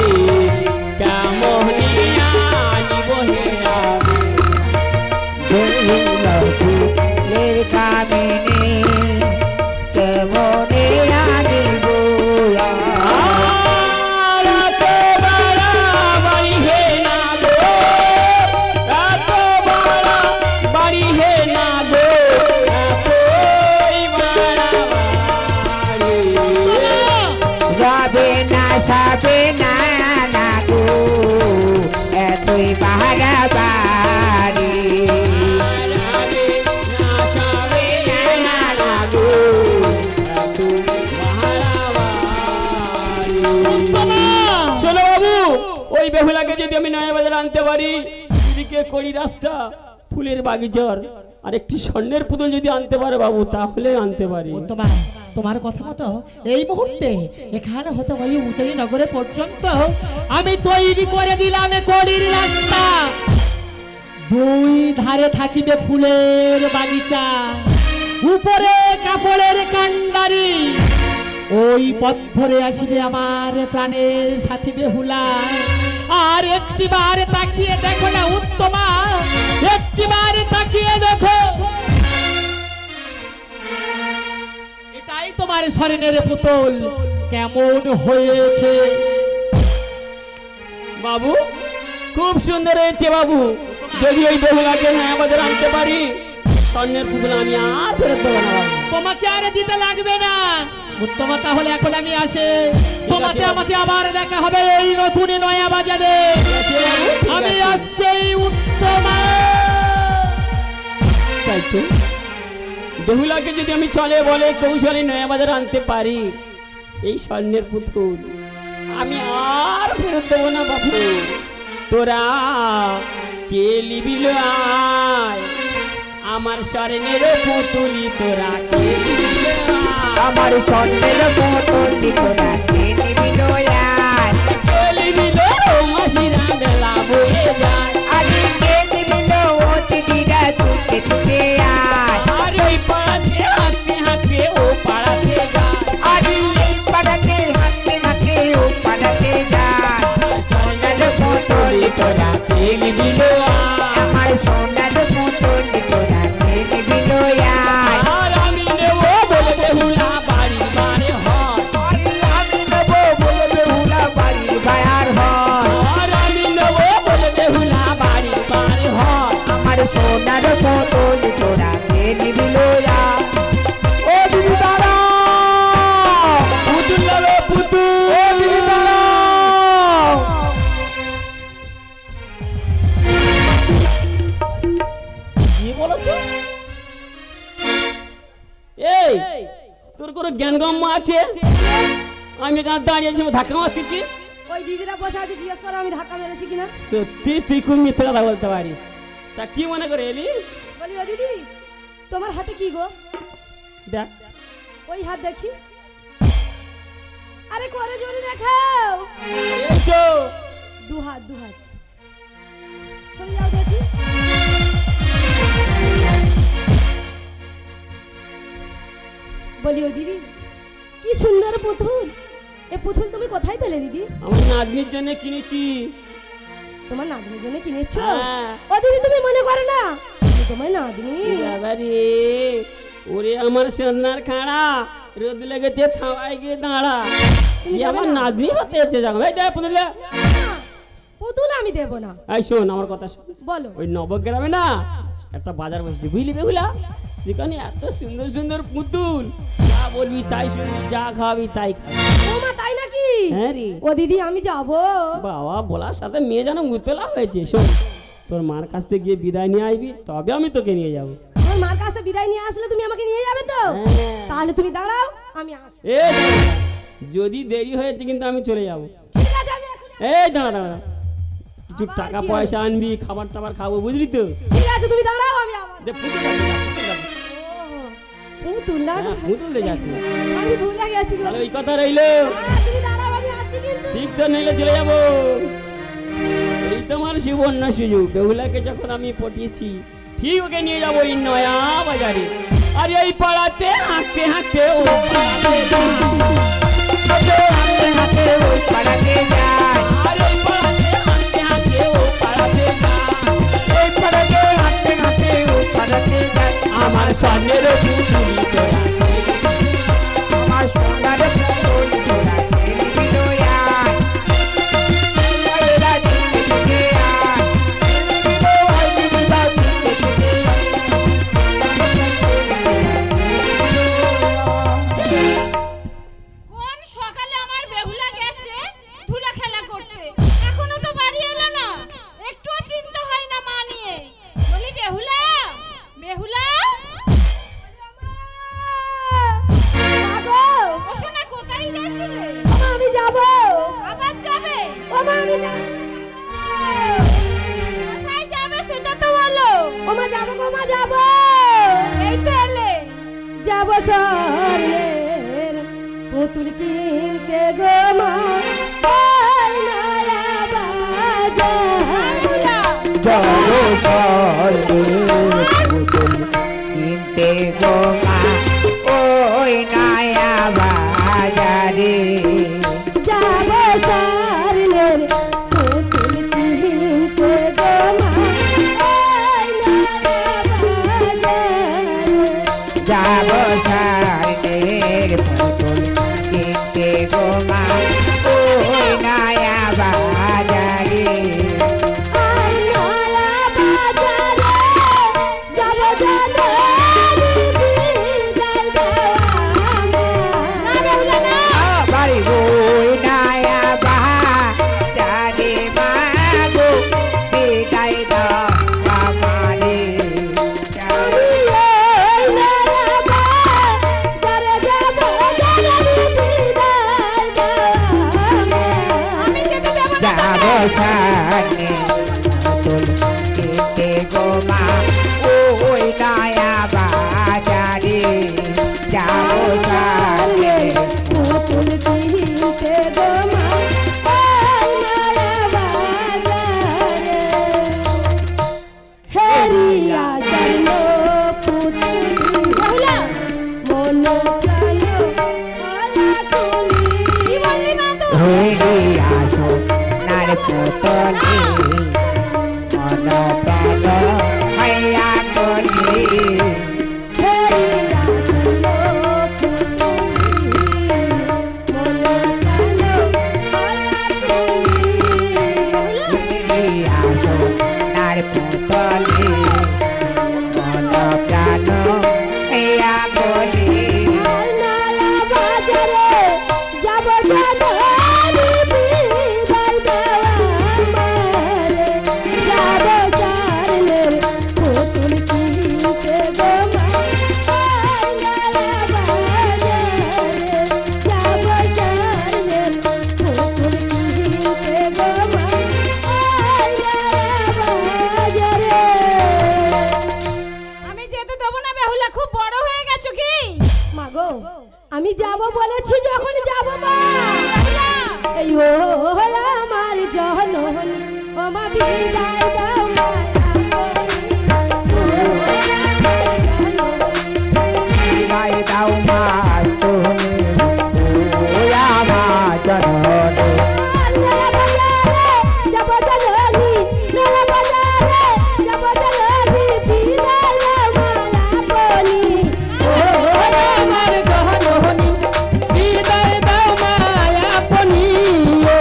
কেমনে আনিব হে আমি, বেহুলা ফুলের কামিনী কেমনে আনিব, রবে না সবে না না গো, এতই বাড়াবাড়ি। শোনো বাবু, ওই বেহুলাকে যদি আমি নয়া বাজারে আনতে পারি, এদিকে কড়ি রাস্তা, ফুলের বাগিচার আর একটি স্বর্ণের পুতুল যদি আনতে পারে বাবু, তাহলে আনতে পারি। উত্তমা, তোমার কথা মতো এই মুহূর্তে এখানে হতে ওই উজানি নগরে পর্যন্ত আমি তৈরি করে দিলাম কড়ির রাস্তা। দুই ধারে থাকিবে ফুলের বাগিচা, উপরে কাপড়ের কান্ডারি। ওই পথ ধরে আসিবে আমার প্রাণের সাথী বেহুলা। আর একটিবার তাকিয়ে দেখো না উত্তমা, একটিবার তাকিয়ে দেখো, এটাই তোমার স্বর্ণের পুতুল কেমন হয়েছে। বাবু খুব সুন্দর হয়েছে বাবু, যদি ওই বেহুলাকে নয়া বাজারে আনতে পারি, স্বর্ণের পুতুল আমি আর ফেরত দেবো না বাবু। তোমাকে আর দিতে লাগবে না উত্তমা, তাহলে এখন আমি আসে, তোমাকে আমাকে আবার দেখা হবে এই নতুন নয়া বাজারে। আমি আসছি উত্তমা। তাই তো, বেহুলাকে যদি আমি চলে বলে কৌশলে নয়া বাজারে আনতে পারি এই স্বর্ণের পুতুল, আমি আর ফেরত দেবো না বাবু। তোরা কে লিবিল আয় আমার স্বর্ণের পুতুলি, তোরা কে লিবিল আয় আমার স্বর্ণের পুতুল তোরা কে নিবিল আয়, কে লিবিল মাসিরা বেলা বয়ে যায়, আরে কে নিবিল অতিথিরা ছুটে ছুটে আয়, আর ওই পাড়াতে হাঁটতে হাঁটতে ও পাড়াতে যায়, আরে এই পাড়াতে হাঁটতে হাঁটতে ও পাড়াতে যায়, স্বর্ণের পুতুলি তোরা কে লিবিল আয় আমার স্বর্ণের পুতুল তোরা কে নিবিল আয়, আর আমি নেবো বলে বেহুলা বাড়ি বাড়ি হয়, আরে আমি তোর কোনো জ্ঞানগম্য আছে? আমি এখানে দাঁড়িয়েছি, ধাক্কা মারতেছিস। ওই দিদিরা বসে আছে, জিজ্ঞেস করো আমি ধাক্কা মেরেছি কিনা। সত্যি তুই খুব মিথ্যে কথা বলতে পারিস। তা কি মনে করে এলি? বলি ও দিদি তোমার হাতে কি গো? দেখ। ওই হাত দেখি। আরে করে জোরে দেখাও। এই তো দু হাত সরে যাও দেখি। বলি ও দিদি কি সুন্দর পুতুল, এ পুতুল তুমি কোথায় পেলে দিদি? আমার নাতনির জন্য কিনেছি। তোমার নাতনির জন্য কিনেছো? হ্যাঁ। ও দিদি তুমি মনে করো না তোমার নাতনি। বাবা রে, ওরে আমার সোনার খাড়া, রোদ লেগেছে ছাওয়ায় গিয়ে দাঁড়া। আমার নাতনি হতে আছে যাও। এই দেখ পুতুল, পুতুল আমি দেব না। এই শোন আমার কথা শোন। বলো। ওই নবগ্রামে না একটা বাজার বসছে, বুঝলি বেহুলা? যেখানে এত সুন্দর সুন্দর পুতুল, যা বলবি তাই শুনবি, যা খাওয়াবি তাই খাবি। ও মা তাই নাকি? হ্যাঁ রে। ও দিদি আমি যাব। বাবা বলার সাথে মেয়ে যেন উতলা হয়েছে। শোন, তোর মার কাছ থেকে গিয়ে বিদায় নিয়ে আসবি, তবে আমি তোকে নিয়ে যাবো। আমার মার কাছে বিদায় নিয়ে আসলে তুমি আমাকে নিয়ে যাবে তো? তাহলে তুমি দাঁড়াও, আমি আসবো। যদি দেরি হয়েছে কিন্তু আমি চলে যাবো। ঠিক আছে আমি এখন। এই দাঁড়া দাঁড়া, কিছু টাকা পয়সা আনবি, খাবার টাবার খাবো, বুঝলি তো? ঠিক আছে তুমি দাঁড়াও, আমি আবার। দে পুতুল ডাকবি, পুতুল ডাকবি। পুতুল না? হ্যাঁ, পুতুল দে যাচ্ছি। আমি ভুলে গেছি গো। তাহলে ওই কথা রইলো। তুমি দাঁড়াও, আমি আসছি কিন্তু। ঠিক তো, নইলে চলে যাবো। এই তোমার সুবর্ণ সুযোগ। বেহুলাকে যখন আমি পটিয়েছি, ঠিক ওকে নিয়ে যাবো এই নয়া বাজারে। আর এই পাড়াতে হাঁটতে হাঁটতে ও পাড়াতে যাই। ওই পাড়াতে যায়, আর এই পাড়াতে হাঁটতে হাঁটতে ও পাড়াতে যাই। ওই পাড়াতে হাঁটতে হাঁটতে ওই পাড়াতে যায়। আমার স্বর্ণের পুতুলি তোরা আমার সোনার পুতুল তোরা খেলবি লয়া। ওইরা দিকে দিকে আয়, ওই দিদিরা দিকে দিকে কোন সকালে আমার বেহুলা গেছে ধুলা খেলা করতে, এখনো তো বাড়ি এলো না। একটুও চিন্তা হয় না মা নিয়ে। বলি বেহুলা, বেহুলা যাবো। ও শোনা কোথায় গেছিলে? ওমা আমি যাবো। আবার যাবে? ওমা আমি যাবো। কোথায় যাবে সেটা তো বলো। ওমা যাবো গো, মা যাবো। এই তো এলে। যাবো স্বর্ণের পুতুল কিনতে গো মা, ওই নয়া বাজার। বেহুলা, বড় স্বর্ণের পুতুল কিনতে গো মা, ওই নয়া বাজারে। যাবো স্বর্ণের পুতুল কিনতে গো মা, ওই নয়া বাজার। যাব স্বর্ণের পুতুল কিনতে গো মা, ওই নয়া বাজারে। আর নয়া বাজারে যাবো জানুয়ারি বিদায় দেওয়া আমার। বাড়ি ওই নয়া বাজারে মা গো, বিদায় দাও আমারে। আমি ওই নয়া বাজারে যাবো জানুয়ারি বিদায় দেওয়া আমার। আমি যেতে দেব না। যাব সামনে পুতুল কিনতে গো মা, ওই নয়া বাজারে। যাব সামনে পুতুল কিনতে গো মা, ওই নয়া বাজারে। হেরিয়া জন্ম পুতুল বেহুলা, মন প্রাণ আলাকুলি। কি বললি মা তুই? হইরে আসো নার পুতলি, মন প্রাণ হইয়া গলি। হেরিয়া জন্ম পুতুল, মন প্রাণ আলাকুলি। হইরে আসো নার পুতলি, মন প্রাণ হইয়া গলি। আর নয়া বাজারে যাবো জানুয়ারি বিদায় দেওয়া আমার। যাবো আমি যাব বলেছি যখন যাব মা। এই ও আমার জননী ও মা বিদায় দাও মা। বিদায় দাও মা তুমি ও আমার জননী। যাব জননী নলা বাজারে যাব জননী বিদায় দাও মা আপনি। ও আমার জননী বিদায় দাও মা আপনি। ও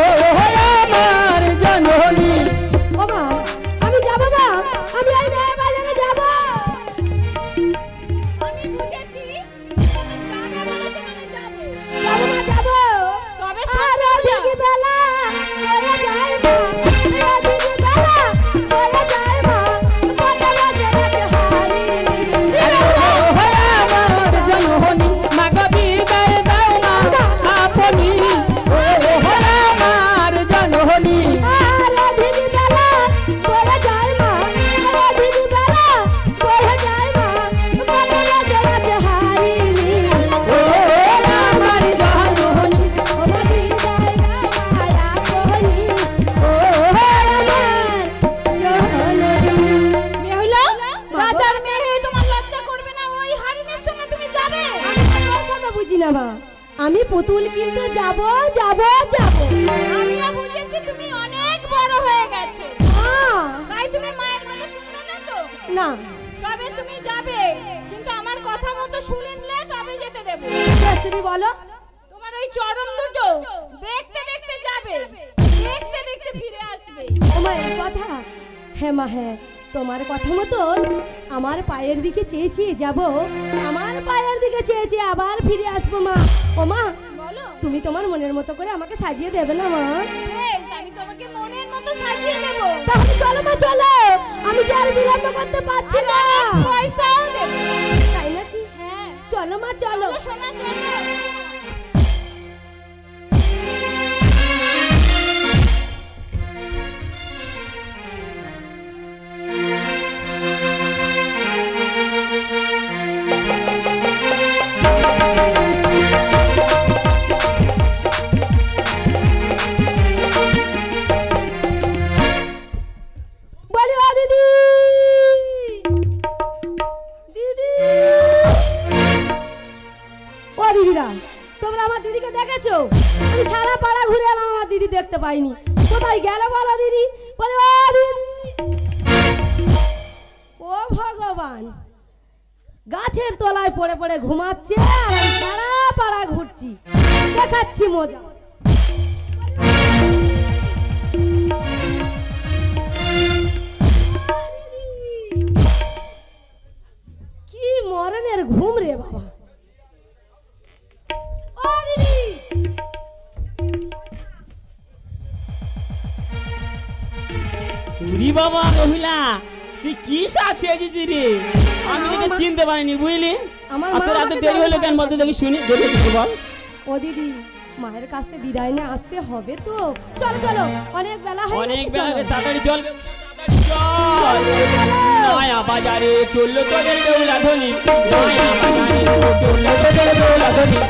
আমার জননী। ও মা আমি যাব মা, আমি এই নয়া বাজারে যাব। আমি বুঝেছি যাব মা যাব। তবে আর দিকে বেলা হয়ে যায় মা, দিকে বেলা হয়ে যায় মা, বদলা জেগে হারি। ও আমার জননী মাগ বিদায় দাও মা আপনি। ও আমার জননী। আর দিকে বেলা হয়ে যায় মা, দিকে বেলা হয়ে যায় মা, বদলা জেগে হারি। ও আমার জননী। ও মা বিদায় দাও মা আপনি। ও আমার জননী। বেহুলা, রাজার মেয়ে হয়ে তোমার লজ্জা করবে না? ওই হারিনের সঙ্গে তুমি যাবে? কথা বুঝি না মা, আমি পুতুল কিনতে যাব যাব যাব। আমিও বুঝেছি তুমি অনেক বড় হয়ে গেছো, মা, তাই তুমি মায়ের কথা শুনবে না তো? না তবে তুমি যাবে, কিন্তু আমার কথা মতো শুনে নিলে তবে যেতে দেবো। বেশ, তুমি বলো। তোমার ওই চরণ দুটো দেখতে দেখতে যাবে, দেখতে দেখতে ফিরে আসবে। তোমার এই কথা? হ্যাঁ মা হ্যাঁ, তোমার কথা মতন আমার পায়ের দিকে চেয়ে চেয়ে যাব, আমার পায়ের দিকে চেয়ে চেয়ে আবার ফিরে আসবো মা। ও মা, বলো। তুমি তোমার মনের মতো করে আমাকে সাজিয়ে দেবে না মা? বেশ, আমি তোমাকে মনের মতো সাজিয়ে দেবো। তাহলে চলো মা চলো, আমি যে আর বিলম্ব করতে পারছি না। পয়সাও দেবো। তাই নাকি? হ্যাঁ, চলো মা চলো। চলো সোনা চলো। বলি ও দিদি, দিদি, ও দিদিরা, তোমরা আমার দিদিকে দেখেছো? আমি সারা পাড়া ঘুরে এলাম, আমার দিদি দেখতে পাইনি। কোথায় গেল বলো দিদি? বলি ও দিদি। ও ভগবান, গাছের তলায় পড়ে পড়ে ঘুমাচ্ছে আর আমি সারা পাড়া ঘুরছি, দেখাচ্ছি মজা। কি মরণের ঘুম রে বাবা। ও দিদি, উরি বাবা বেহুলা, তুই কি সাজিয়েছিস রে? আমি তোকে চিনতে পারিনি, বুঝলি? আমার আর মা তোর এত আমাকে দেরি হলো কেন তেমন বলতে দেখি শুনি, দেখে কিছু বল। ও দিদি, মায়ের কাছ থেকে বিদায় নিয়ে আসতে হবে তো। চলো চলো, অনেক বেলা হয়ে অনেক গেছে, বেলা চলো। হয়ে, তাড়াতাড়ি চল তাড়াতাড়ি চল। নয়া বাজারে চললো তোদের বেহুলা ধনী, নয়া বাজারে চললো তোদের বেহুলা ধনী।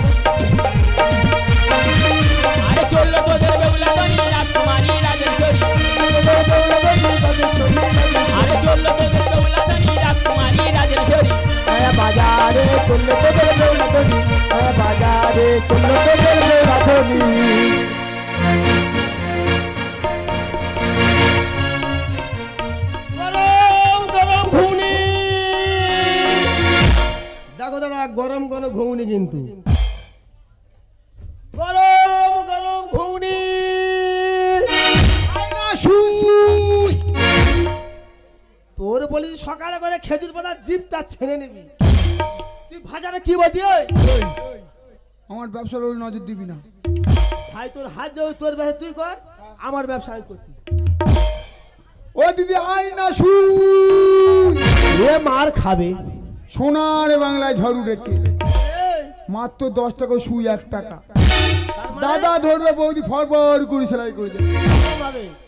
আরে চললো তোদের বেহুলা ধনী, রাজকুমারী রাজেশ্বরী। আরে চললো তোদের বেহুলা ধনী, রাজকুমারী রাজেশ্বরী। নয়া বাজারে চললো তোদের বেহুলা ধনী, নয়া বাজারে চললো তোদের বেহুলা ধনী। গরম গরম ঘুগনি দেখো দাদা, গরম গরম ঘুগনি, কিন্তু গরম গরম ঘুগনি। তোর বলি সকালে করে খেজুর পাতা জিপটা ছেড়ে নিবি, তুই ভাজারে কি বলতি? আমার ব্যবসার ওই নজর দিবি না। ভাই তোর হাত যাবে, তোর ব্যবসা তুই কর, আমার ব্যবসা আমি করছি। ও দিদি আয় না শুন, এ মার খাবে। সোনার বাংলায় ঝড় উঠেছে, মাত্র 10 টাকা সুই 1 টাকা। দাদা ধরবে, বৌদি ফরফর করে সেলাই করে দেবে।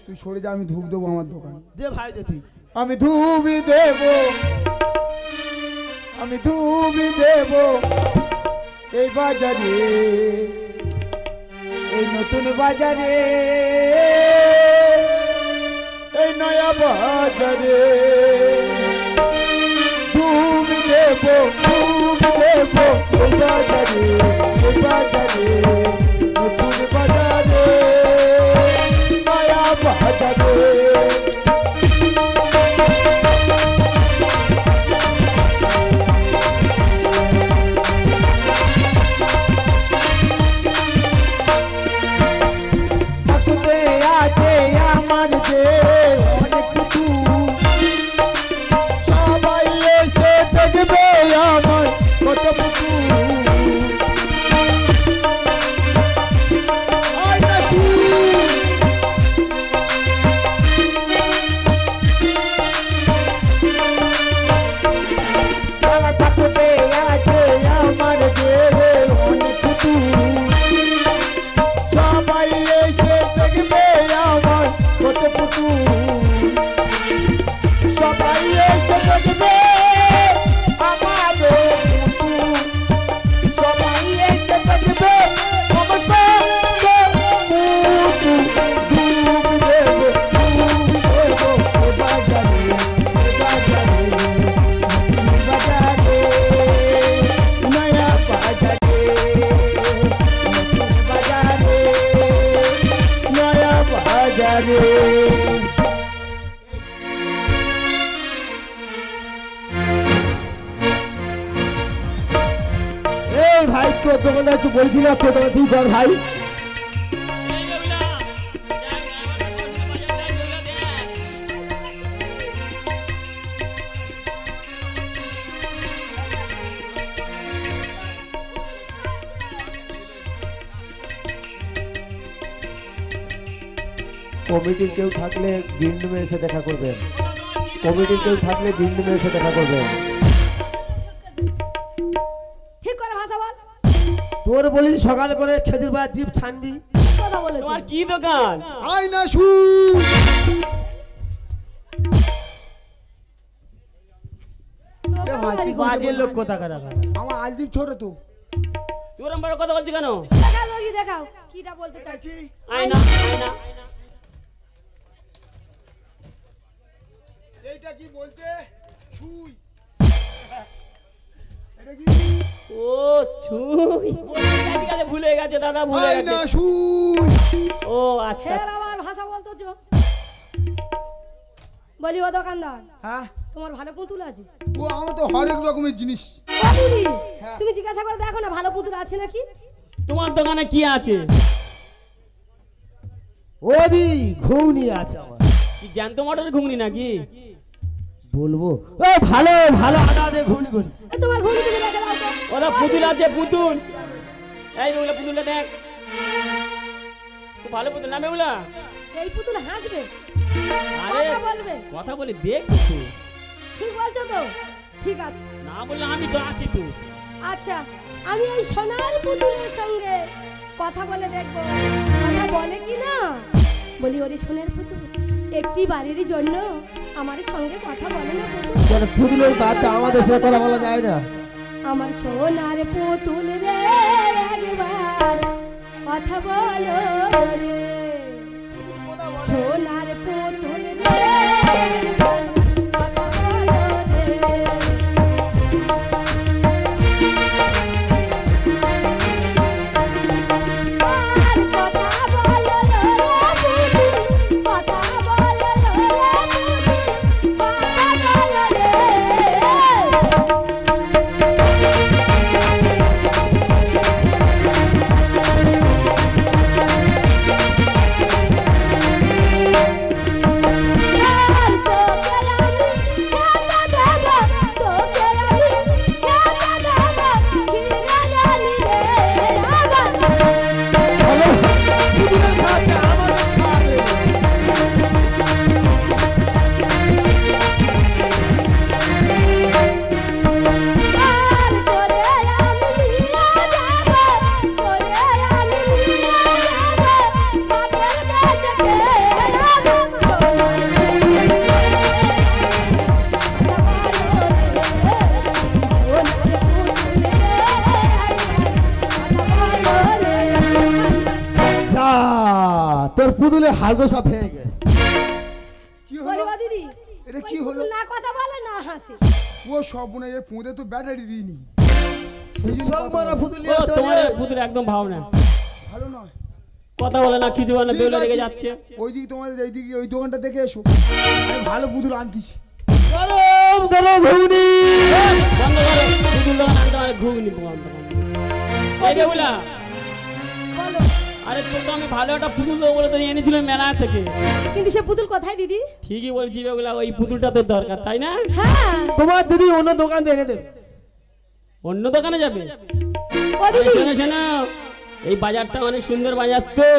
তুই সরে যা, আমি ধূপ দেবো আমার দোকানে। দে ভাই দে তুই। আমি ধূপই দেব, আমি ধূপই দেব, এই বাজারে, এই নতুন বাজারে, এই নয়া বাজারে ধুম দেব, ধুম দেব। এই বাজারে, এই বাজারে, নতুন বাজারে, নয়া বাজারে। ভাই তো দোকানে একটু বলছি না তো তুই কর ভাই। কমিটির কেউ থাকলে দিন রুমে এসে দেখা করবেন, কমিটির কেউ থাকলে দিন রুমে এসে দেখা করবেন। ঠিক করে ভাষা বল। তোর বলি সকাল করে খেজুর বা জিপ ছানবি। কথা বলেছিস। তোমার কি দোকান? আয়না শু। বাজে লোক কোথাকার। আমার আলদীপ ছোট তো। তোর আমার কথা বলছিস কেন? দেখাও লগি দেখাও কিটা বলতে চাইছিস। আয়না, আয়না। এইটা কি বলতে? সুই। এটা কি? ও ছুই। আজকাল ভুলে গেছে দাদা, ভুলে গেছে। আয়না সুই। ও আচ্ছা। ফের আবার ভাষা বলতেছো। বলি ও দোকানদার, হ্যাঁ তোমার ভালো পুতুল আছে? ও আমার তো হরেক রকমের জিনিস। ও দিদি, তুমি জিজ্ঞাসা করে দেখো না ভালো পুতুল আছে নাকি? তোমার দোকানে কি আছে? ওদি ঘুগনি আছে আমার। কি জ্যান্ত মটর ঘুগনি নাকি? বলবো ও ভালো ভালো আদা দে ঘুগনি করি। এই তোমার ঘুগনি তুমি দেখে দাও তো। ওরা পুতুল আছে, পুতুল। এই বেগুলা পুতুলটা দেখ, খুব ভালো পুতুল না বেগুলা? এই পুতুল হাসবে, আরে কথা বলবে। কথা বলে দেখ কিছু। ঠিক বলছো তো? ঠিক আছে। না বললে আমি তো আছি তো। আচ্ছা, আমি এই সোনার পুতুলের সঙ্গে কথা বলে দেখবো কথা বলে কি না। বলি ওরে সোনার পুতুল, একটি বাড়ির জন্য আমার সঙ্গে কথা বলে না পুতুল? কেন পুতুলের বাদ আমাদের সাথে কথা বলা যায় না? আমার সোনার পুতুল রে একবার কথা বলো রে, সোনার পুতুল রে একবার কথা বলো রে। আর কথা বলো রে পুতুল, কথা বলো রে পুতুল, কথা বলো রে। তোর পুতুলের হাড়গো সব ভেঙে গেছে। কি বলি হলো ও দিদি এটা ওই কি হলো? পুতুল না কথা বলে না হাসে। ও সব মনে এর পুঁতে তো ব্যাটারি দিইনি, চোখ মারা পুতুল ও নিয়ে আসতে তোমার হবে। পুতুল একদম ভাও না, ভালো নয়। কথা বলে না, কিছু বলে না, ঠিক বেউলা লেগে আছে, যাচ্ছে। ওইদিকে তোমাদের এইদিকে ওই দোকানটা দেখে এসো, আমি ভালো পুতুল আনতিছি। গরম গরম ঘুগনি। বন্ধ করো, পুতুল দোকান আনতে হবে, ঘুগনি বন্ধ করো। এই বেউলা, বলো আরে তোর তো আমি ভালো একটা পুতুল দেবো বলে তো এনেছিলাম মেলা থেকে। কিন্তু সে পুতুল কোথায় দিদি? ঠিকই বলছি বেউলা, ওই পুতুলটা তোর দরকার তাই না? হ্যাঁ তোমার দিদি অন্য দোকান থেকে এনে দেবে। অন্য দোকানে যাবে? ও আরে দিদি শোনো শোনো, এই বাজারটা অনেক সুন্দর বাজার তো,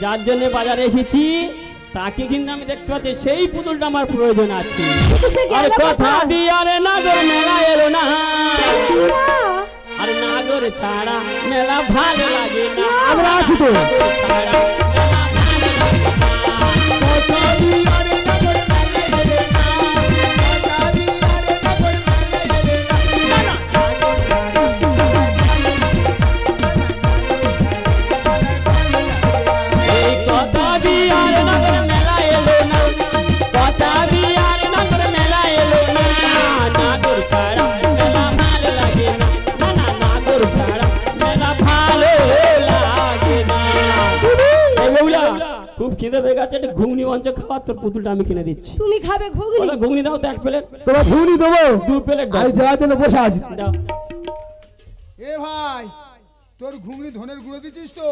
যার জন্য বাজারে এসেছি তাকে কিন্তু আমি দেখতে পাচ্ছি সেই পুতুলটা আমার প্রয়োজন আছে। কিন্তু সে আরে গেল কথা কোথায়? দিয়ে আরে নাগর মেলা এলো না, না, আরে নাগর ছাড়া মেলা ভালো লাগে না। আমরা আছি তো। নাগর ছাড়া মেলা ভালো লাগে না। কথা দিয়ে আরে নাগর মেলা এলো না, কথা দিয়ে আরে নাগর মেলা এলো না। না, এই কথা দিয়ে আরে নাগর মেলা এলো না, কথা দিয়ে আরে নাগর মেলা এলো না। নাগর ছাড়া মেলা ভালো লাগে না, না না নাগর ছাড়া মেলা ভালো লাগে না। এই বাবুলা, খুব খিদে পেয়ে গেছে, একটা ঘুগনি মঞ্চ খাওয়া, তোর পুতুলটা আমি কিনে দিচ্ছি। তুমি খাবে ঘুগনি? ওটা ঘুগনি দাও তো 1 প্লেট, তোমার ঘুগনি দেবো, 2 প্লেট দাও। আমি দেওয়ার জন্য বসে আছি। দাও। এ ভাই, তোর ঘুগনি ধনের গুঁড়ো দিচ্ছিস তো?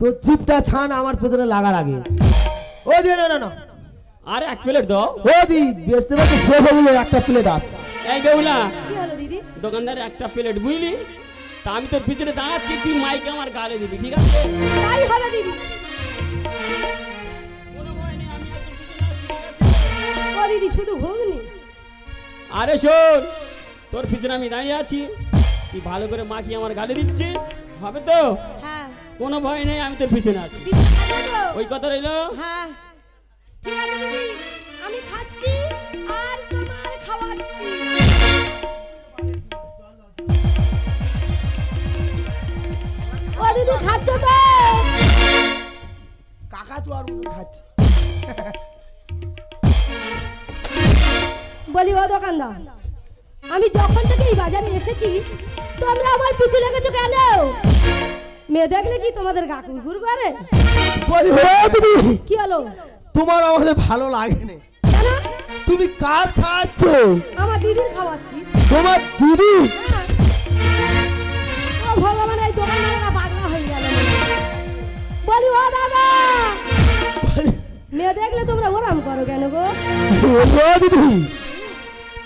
তোর জিপটা ছান আমার পেছনে লাগার আগে। ও দি না না না, আরে 1 প্লেট দাও। ও দি বেচতে বেচতে শেষ হয়ে গেল, একটা প্লেট আস। এই বাবুলা, কি হলো দিদি? দোকানদার একটা প্লেট বুঝলি, তা আমি তোর পিছনে দাঁড়াচ্ছি, তুই মাইকে আমার গালে দিবি, ঠিক আছে? তাই হবে দিদি। কোনো ভয় নেই, আমি আর তোর পিছনে আছি, ঠিক আছে? ও দিদি শুধু ঘুগনি? আরে শোন, তোর পিছনে আমি দাঁড়িয়ে আছি, তুই ভালো করে মাখি আমার গালে দিচ্ছিস, হবে তো? হ্যাঁ কোনো ভয় নেই, আমি তোর পিছনে আছি। দিদি খাবে তো? ওই কথা রইলো। হ্যাঁ ঠিক আছে দিদি, আমি খাচ্ছি আর তোমার খাওয়াচ্ছি। ও দিদি খাচ্ছ তো? কাকা তো আর মতন খাচ্ছে। বলি ও দোকানদার, আমি যখন থেকে এই বাজারে এসেছি তোমরা আমার পিছু লেগেছো কেন? মেয়ে দেখলে কি তোমাদের গা কুরকুর করে? বলি ও দিদি, কি হলো? তোমার আমাদের ভালো লাগে না। কেন? তুমি কার খাচ্ছ? আমার দিদির খাওয়াচ্ছি। তোমার দিদি? হ্যাঁ। ও ভগবান, এই দোকানদারেরা পাগলা হয়ে গেল। বলি ও দাদা, মেয়ে দেখলে তোমরা ওরাম করো কেন গো? ও দিদি,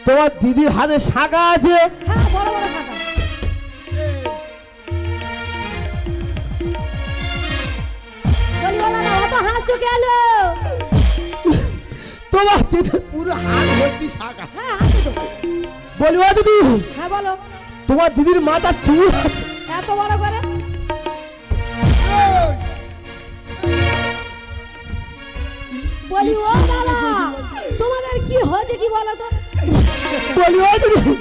তোমার দিদির হাতে শাঁখা আছে। হ্যাঁ বড় বড় থাকা। বলি ও দাদা, অত হাসছো কেন? তোমার দিদির পুরো হাত ভর্তি শাঁখা। হ্যাঁ হাসছো তো। বলি ও দিদি, হ্যাঁ বলো, তোমার দিদির মাথা চুল আছে। এত বড় করে? বলি ও দাদা, তোমাদের কি হয়েছে কি বলো তো? বলি ও দিদি,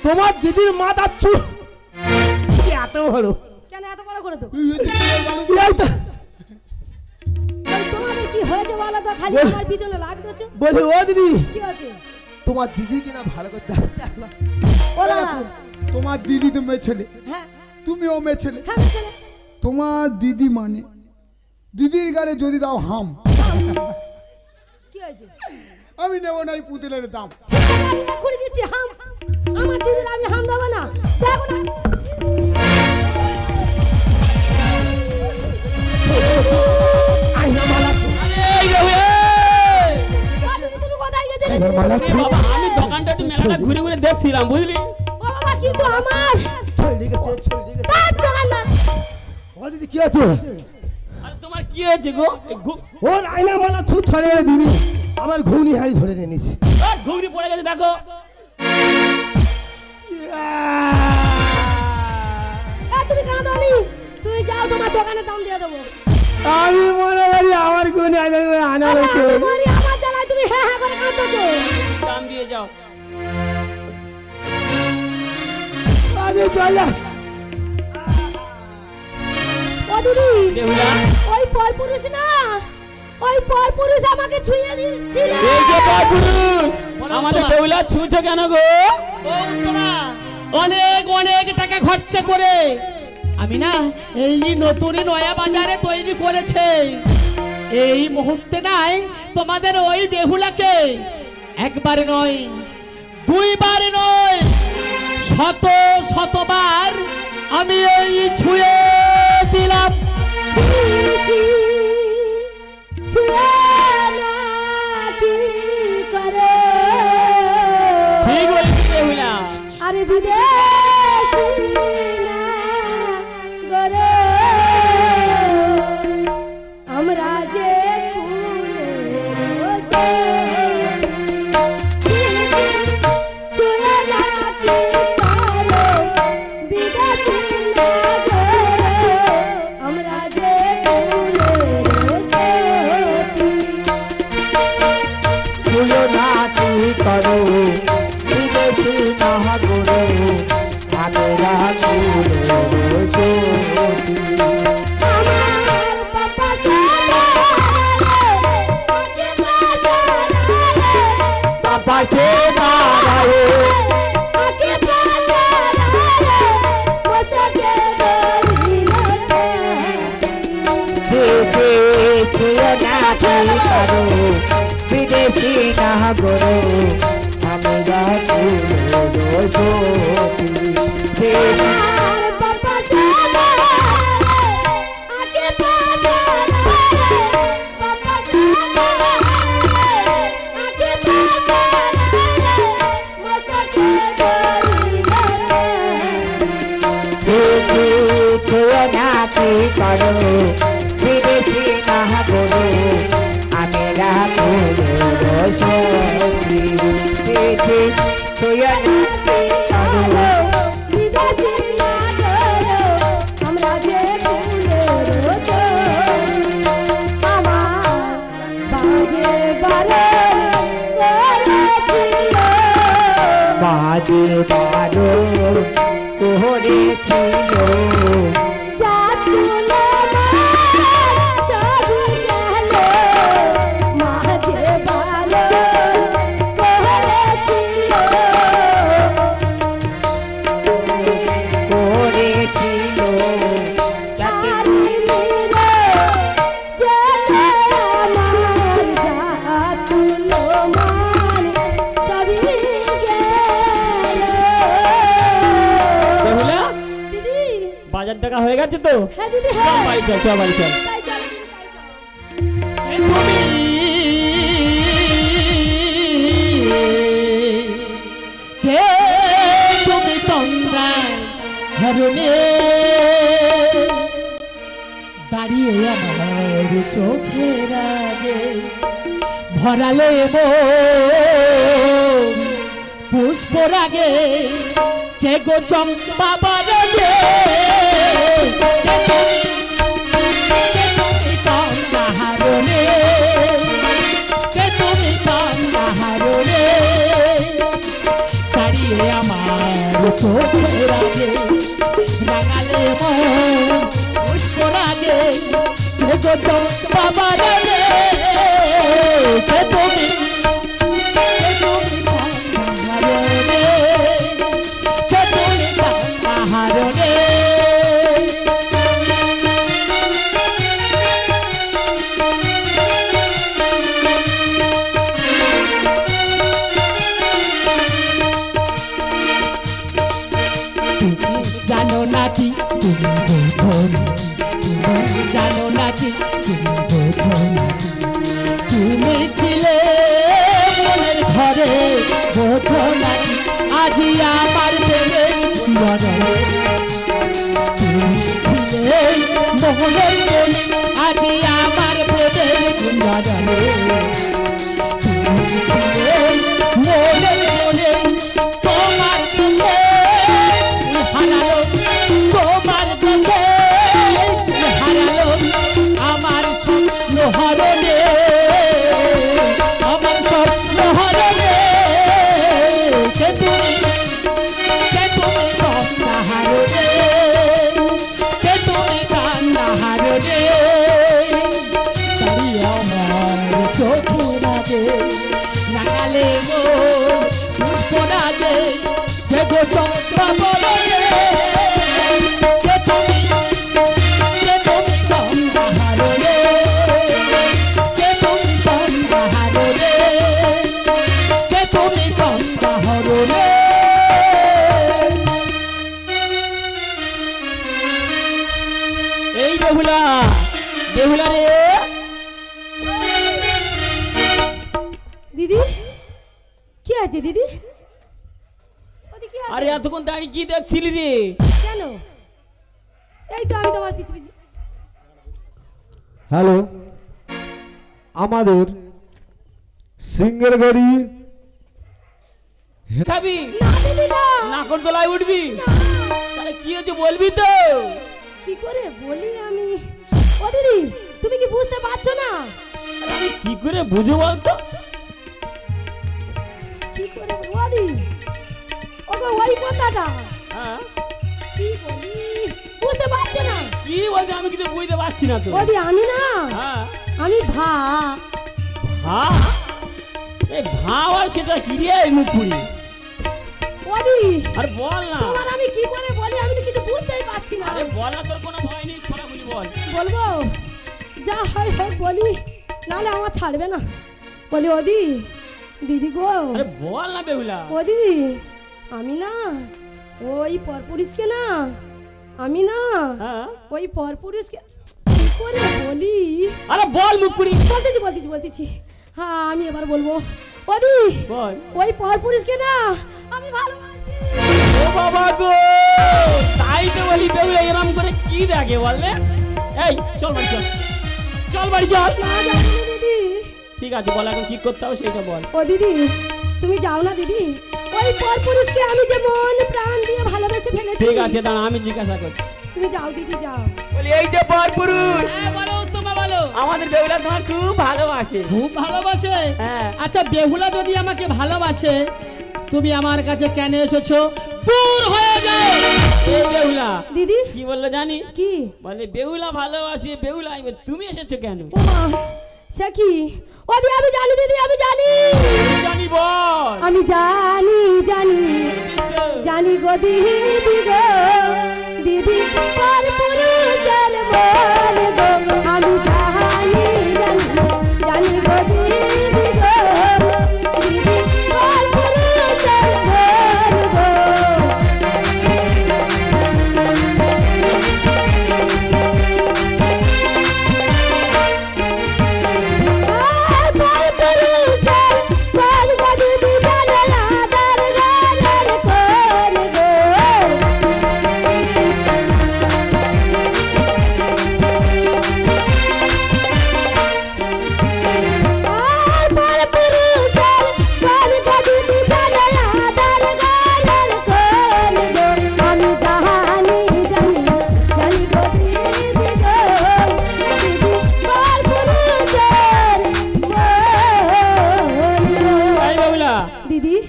তোমার দিদির মাথা চুল এত বড়। কেন এত বড় করে তো? এই তো, বলি তোমাদের কি হয়েছে বলো তো? খালি আমার পিছনে লাগতেছো। বলি ও দিদি, কি হয়েছে? তোমার দিদি কিনা ভালো করে দেখো না। ও দাদা, তোমার দিদি তো মেয়ে ছেলে, হ্যাঁ তুমিও মেয়ে ছেলে। হ্যাঁ মেয়ে ছেলে। তোমার দিদি মানে দিদির গালে যদি দাও হাম, কি হয়েছে? আমি নেব না এই পুতুলের দাম। আমি এক্ষুনি দিচ্ছি হাম। আমার দিদির আমি হাম দেবো না, দেখো না। আয়না মালা চুল। ও দিদি, তুমি কোথায় গেছিলে দিদি? মালা এ বাবা, আমি দোকানটা একটু মেলাটা ঘুরে ঘুরে দেখছিলাম, বুঝলি? ও বাবা, কিন্তু আমার ছড়ি গেছে, ছড়ি গেছে। তার দোকানদার। ও দিদি কি আছে? আরে তোমার কি হয়েছে গো? এই ওর আয়না মালা চুল ছড়িয়ে দিদি, আমার ঘুগনি হাড়ি ধরে নিয়ে নিস। ঘুগনি পড়ে গেছে, দেখো। তুমি কাঁদনি, তুমি যাও, তোমার দোকানে দাম দিয়ে দেবো। আমি মনে করি আমার ঘুগনি আনা হয়েছে। তোমারই আমার জ্বালায় তুমি হ্যাঁ হ্যাঁ করে কাঁদছো। দাম দিয়ে যাও। আরে চল যা। ও দিদি, বেহুলা, ওই পরপুরুষ না, ওই পরপুরুষ আমাকে ছুঁয়ে দিয়েছিল। এই যে পরপুরুষ আমাদের বেহুলা ছুঁছো কেন গো? ও উত্তমা, অনেক অনেক টাকা খরচা করে আমি না এই নতুন নয়া বাজারে তৈরি করেছে। এই মুহূর্তে নাই তোমাদের ওই বেহুলাকে একবার নয়, দুইবার নয়, শত শতবার আমি এই ছুঁয়ে দিলাম। ছুঁয়ে না কি করে? ঠিক বলেছিস বেহুলা। আরে বিদেশি না গরে, আমরা যে ছুঁয়ে না কি করে? বিদেশি না গরে, আমরা যে তুলো না কি করো বিদেশি না করো আমরা করো সতী। পাপা সে দাঁড়ায় বিদেশি না করো আমরা করো সতী। করো বিদেশি না করো আমরা করো সতী। ছুঁয়ে না বিদেশি না করো আমরা যে আমার বাজে বারো করেছিল, বাজে বারো করেছিল, বাজার দেখা হয়ে গেছে তো? হ্যাঁ দিদি, চল হ্যাঁ বাড়ি চল, চল বাড়ি চল। তাই চলো দিদি, তাই চলো। কে তুমি তোমরা হরণে দাঁড়িয়ে আমার চোখের আগে ভরালে পুষ্প রাগে, কে গো চম্পা বাজে হারণে, কে তুমি হারণে দাঁড়িয়ে আমার চোখের আগে রাগালে পুষ্প রাগে, কে গো চম্পা বাজে কে তুমি জানো নাকি জানো নাকি তুমি ছিলে মনের ঘরে বোঝো নাকি আজি আমার প্রেমে তুমি ছিলে মোহনের মনে আজি আমার প্রেমে কুঞ্জরে, তুমি ছিলে মোহনের মনে তোমার প্রেমে হারালো তোমার প্রেমে এই বেহুলা বেহুলা রে দিদি কি আছে দিদি? কি আছে? আরে এতক্ষণ দাঁড়িয়ে কি দেখছিলি রে? কেন? এই তো আমি তোমার পিছু পিছু। হ্যালো, আমাদের সিঙ্গের গাড়ি খাবি না দিদি না। নাকর তলায় উঠবি? তাহলে কি হচ্ছে বলবি তো? কি করে বলি আমি? ও দিদি তুমি কি বুঝতে পারছো না? আরে আমি কি করে বুঝবো বলতো? কি করে বলি? ওগো ওই কথাটা হ্যাঁ কি বলি বুঝতে পারছো না? কি বলছে আমি কিছু বুঝতে পারছি না তো। ওদি আমি না হ্যাঁ আমি ভা এই ভাও আর সেটা কি রে মুখপুরি? ওদি আর বল না। তোমার আমি কি করে বলি আমি তো কিছু বুঝতেই পারছি না। আরে বল না, তোর কোনো ভয় নেই, খোলাখুলি বল। বলবো যা হয় হোক বলি, নাহলে আমার ছাড়বে না। বলি ওদি দিদি গো, আরে বল না বেহুলা। ওদি আমি না ওই পরপুরুষকে না আমি না হ্যাঁ ওই পরপুরুষকে কি করে বলি? আরে বল মুখপুরি। বলতেছি হ্যাঁ আমি এবার বলবো। ওদি বল। ওই পরপুরুষকে না আমি ভালোবাসি। ও বাবা গো, তাই তো বলি বেহুলা এরম করে কি দেখে বললে? এই চল বাড়ি চল, চল বাড়ি চল। না জানি না দিদি। ঠিক আছে বল, এখন কি করতে হবে সেইটা বল। ও দিদি তুমি যাও না দিদি, ওই পরপুরুষকে আমি যে মন প্রাণ দিয়ে ভালোবেসে ফেলেছি। ঠিক আছে দাঁড়া, আমি জিজ্ঞাসা করছি। তুমি যাও দিদি যাও। বলি এই যে পরপুরুষ, হ্যাঁ বলো উত্তমা বলো। আমাদের বেহুলা তোমার খুব ভালোবাসে। খুব ভালোবাসে? হ্যাঁ। আচ্ছা বেহুলা যদি আমাকে ভালোবাসে তুমি আমার কাছে কেন এসেছো? দূর হয়ে যাও। এই বেহুলা দিদি কি বললো জানিস? কি বলে বেহুলা ভালোবাসে, বেহুলা আইবে, তুমি এসেছো কেন? ও মা সে কি? ও দি আমি জানি দিদি আমি জানি জানি বল। আমি জানি জানি জানি গো দিদি গো, দিদি পরপুরুষের মন গো আমি জানি জানি জানি গো দিদি গো, দিদি পরপুরুষের মন গো।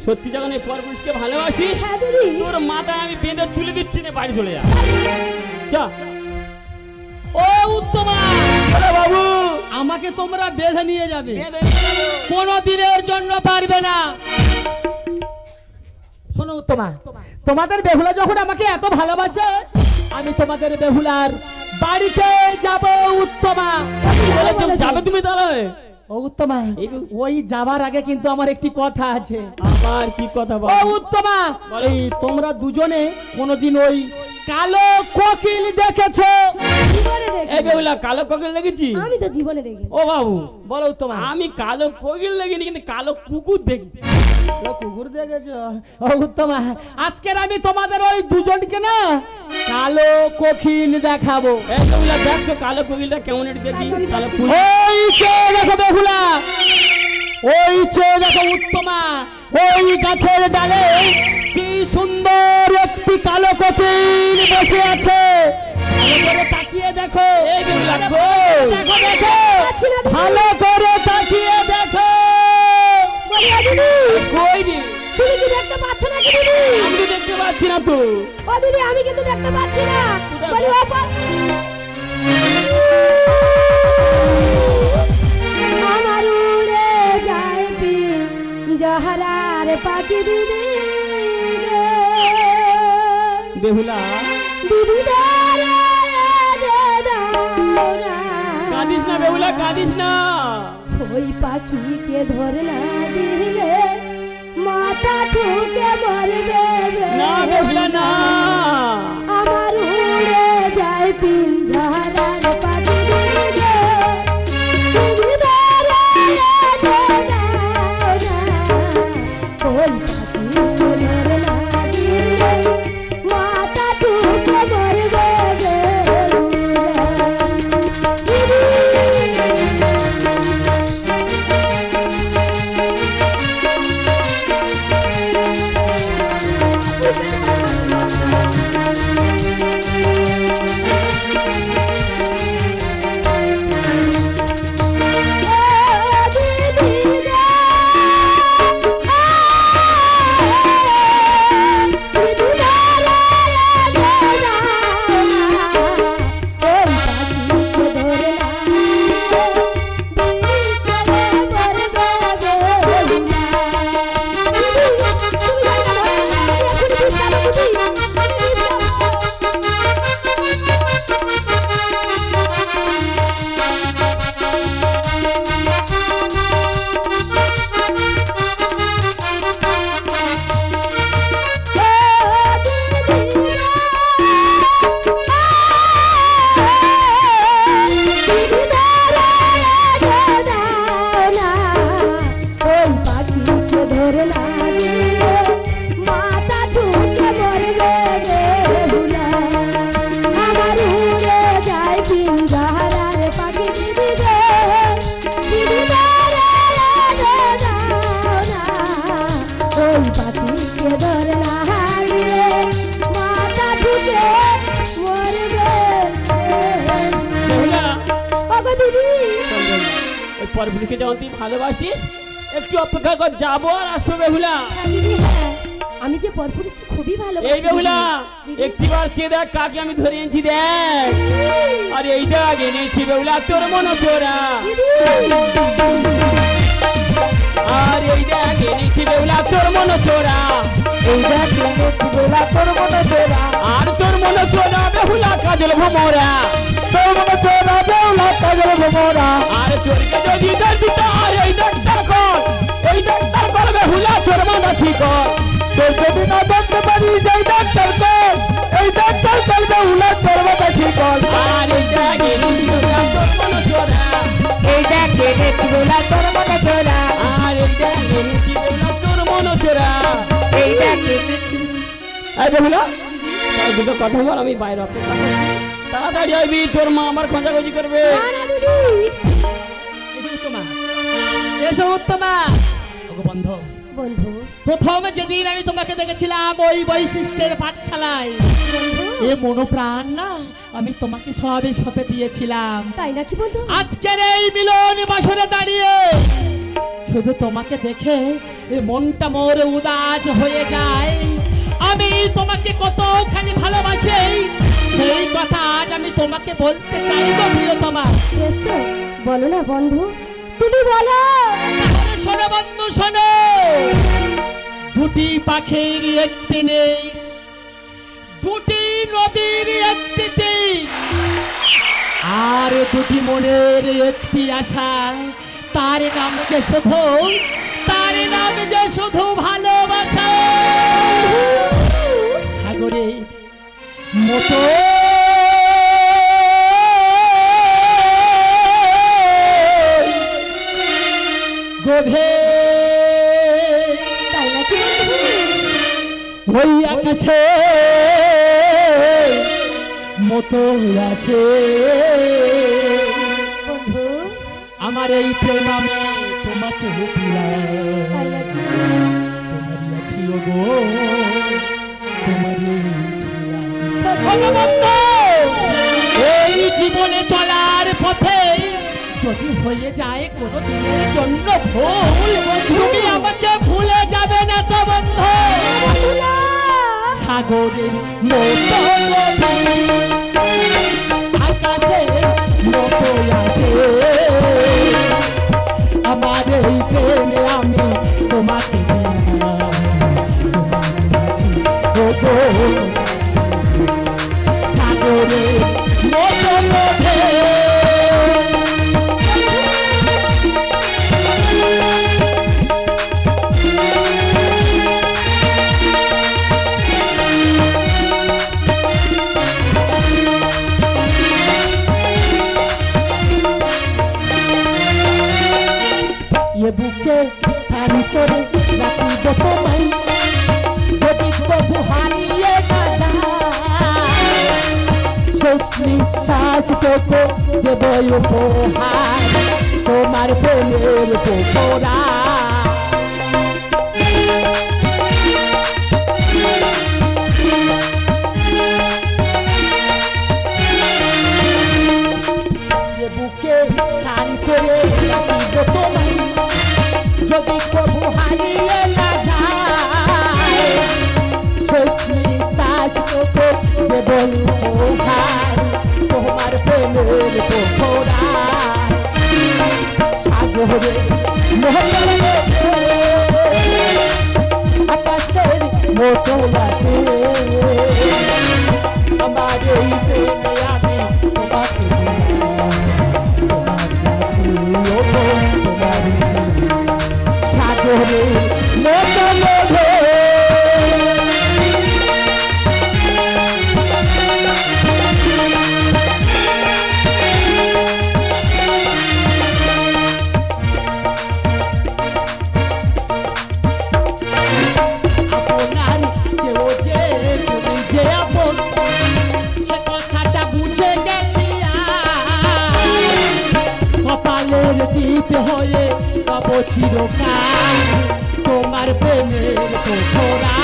সত্যি যখন এই পরপুরুষকে ভালোবাসিস, হ্যাঁ দিদি তোর মাথায় আমি বেঁধে তুলে দিচ্ছি না, বাড়ি চলে যা। যা। ও উত্তমা বাবু আমাকে তোমরা বেঁধে নিয়ে যাবে, বেঁধে নিয়ে যাবো। কোনো দিনের জন্য পারবে না। শোনো উত্তমা, তোমাদের বেহুলা যখন আমাকে এত ভালোবাসে আমি তোমাদের বেহুলার বাড়িতে যাব। উত্তমা যাবে তুমি তাহলে? ও উত্তমা ওই যাবার আগে কিন্তু আমার একটি কথা আছে। আবার কি কথা বল? ও উত্তমা এই তোমরা দুজনে কোনোদিন ওই কালো কোকিল দেখেছো? জীবনে দেখি এই বেহুলা কালো কোকিল দেখেছি? আমি তো জীবনে দেখি। ও বাবু বলো উত্তমা। আমি কালো কোকিল দেখিনি, কিন্তু কালো কুকুর দেখি। কুকুর দেখেছো? ও উত্তমা আজকের আমি তোমাদের ওই দুজনকে না কালো কোকিল দেখাবো। এই বেহুলা দেখ তো কালো কোকিলটা কেমন একটু দেখি। কালো কোকিল ওই চেয়ে দেখো বেহুলা, ওই চেয়ে দেখো উত্তমা, ওই গাছের ডালে কি সুন্দর একটি কালো কোকিল বসে আছে। ভালো করে তাকিয়ে দেখো। এই বেহুলা দেখো দেখো, পাচ্ছি না দিদি। ভালো করে তাকিয়ে দেখো। বলি ও দিদি কই রে? তুমি কি দেখতে পাচ্ছ না কি দিদি? আমি তো দেখতে পাচ্ছি না তো। ও দিদি আমি কিন্তু দেখতে পাচ্ছি না। বলি ও আমার উড়ে যায় পিঞ্জরার পাখি দিদি রে। বেহুলা দিদি দাও না। কাঁদিস না বেহুলা, কাঁদিস না। ওই পাখিকে ধরে না দিলে মাথা ঠুকে মরবে না বেহুলা না। আমার উড়ে যায় পিঞ্জরার পরপুলিকে যখন তুই ভালোবাসিস একটু অপেক্ষা কর, যাবো আর আসবো বেহুলা। আমি যে পরপুরুষকে খুবই ভালোবাসি। এই বেহুলা একটিবার চেয়ে দেখ কাকে আমি ধরে এনেছি, দেখ। আর এই দেখ এনেছি বেহুলা তোর মনোচোরা। আর এই দেখ এনেছি বেহুলা তোর মনোচোরা। এই দেখ এনেছি বেহুলা তোর মনোচোরা। আর তোর মনোচোরা বেহুলা কাজল ভোমরা। তোর মনোচোরা বেহুলা কাজল ভোমরা। আর চোরকে যদি দিতা আর এই ডাক্তার কর, এই ডাক্তার কর বেহুলা চোর মানাছি কর। তোর যদি না দেখতে পারিস এই ডাক্তার কর, এই ডাক্তার কর বেহুলা চোর মানাছি কর। আর এই দেখ এনেছি বেহুলা তোর মনোচোরা। এই দেখ এনেছি বেহুলা তোর মনোচোরা। আর এই দেখ এনেছি বেহুলা তোর মনোচোরা। এই দেখ এনেছি। এই বেহুলা তার দুটো কথা বল, আমি বাইরে অপেক্ষা করছি। তাড়াতাড়ি আইবি, তোর মা আমার খোঁজাখুঁজি করবে। না না দিদি, উত্তমা, এসো উত্তমা। ওগো বন্ধু, বন্ধু প্রথম যেদিন আমি তোমাকে দেখেছিলাম ওই বৈশিষ্ট্যের পাঠশালায়, এ মনোপ্রাণ না আমি তোমাকে সবই সঁপে দিয়েছিলাম। তাই নাকি বন্ধু? আজকের এই মিলন বাসরে দাঁড়িয়ে শুধু তোমাকে দেখে এ মনটা মোর উদাস হয়ে যায়। আমি তোমাকে কতখানি ভালোবাসি সেই কথা আজ আমি তোমাকে বলতে চাই গো প্রিয়তমা। বেশ তো, বলো না বন্ধু, তুমি বলো। তাহলে শোনো বন্ধু শোনো, দুটি পাখির একটি নেই, দুটি নদীর একটি তীর, আর দুটি মনের একটি আশা, তার নাম যে শুধু, তার নাম যে শুধু ভালোবাসা। সাগরের মতো গভীর, তাই নাকি বন্ধু? ওই আকাশে মতো আছে বন্ধু আমার এই প্রেম, আমি তোমাকে তাই নাকি? তোমারই আছি গো, তোমারই ভগবন্ত। এই জীবনে চলার পথে যদি হয়ে যায় কোনো দিনের জন্য ভুল, তুমি আমাকে ভুলে যাবে না তো বন্ধু। সাগরের মতো গভীর, আকাশের মতো আছে আমার এই প্রেমে, আমি তোমাকে সাগরের মতো গভীর। এ বুকে প্রাণ করে রাখিব তোমায়, যদি প্রভু হারিয়ে না শেষ নিঃশ্বাস তোকে দেব উপহার, তোমার প্রেমের পোকরা। প্রেমের পোখরা সাগরে মোহনের আকাশের মতো লাগে আমার এই প্রেমে আমি তোমাকে সাগরে মতো লাগে দিতে হয়ে চিরকাল তোমার প্রেমের পোখরা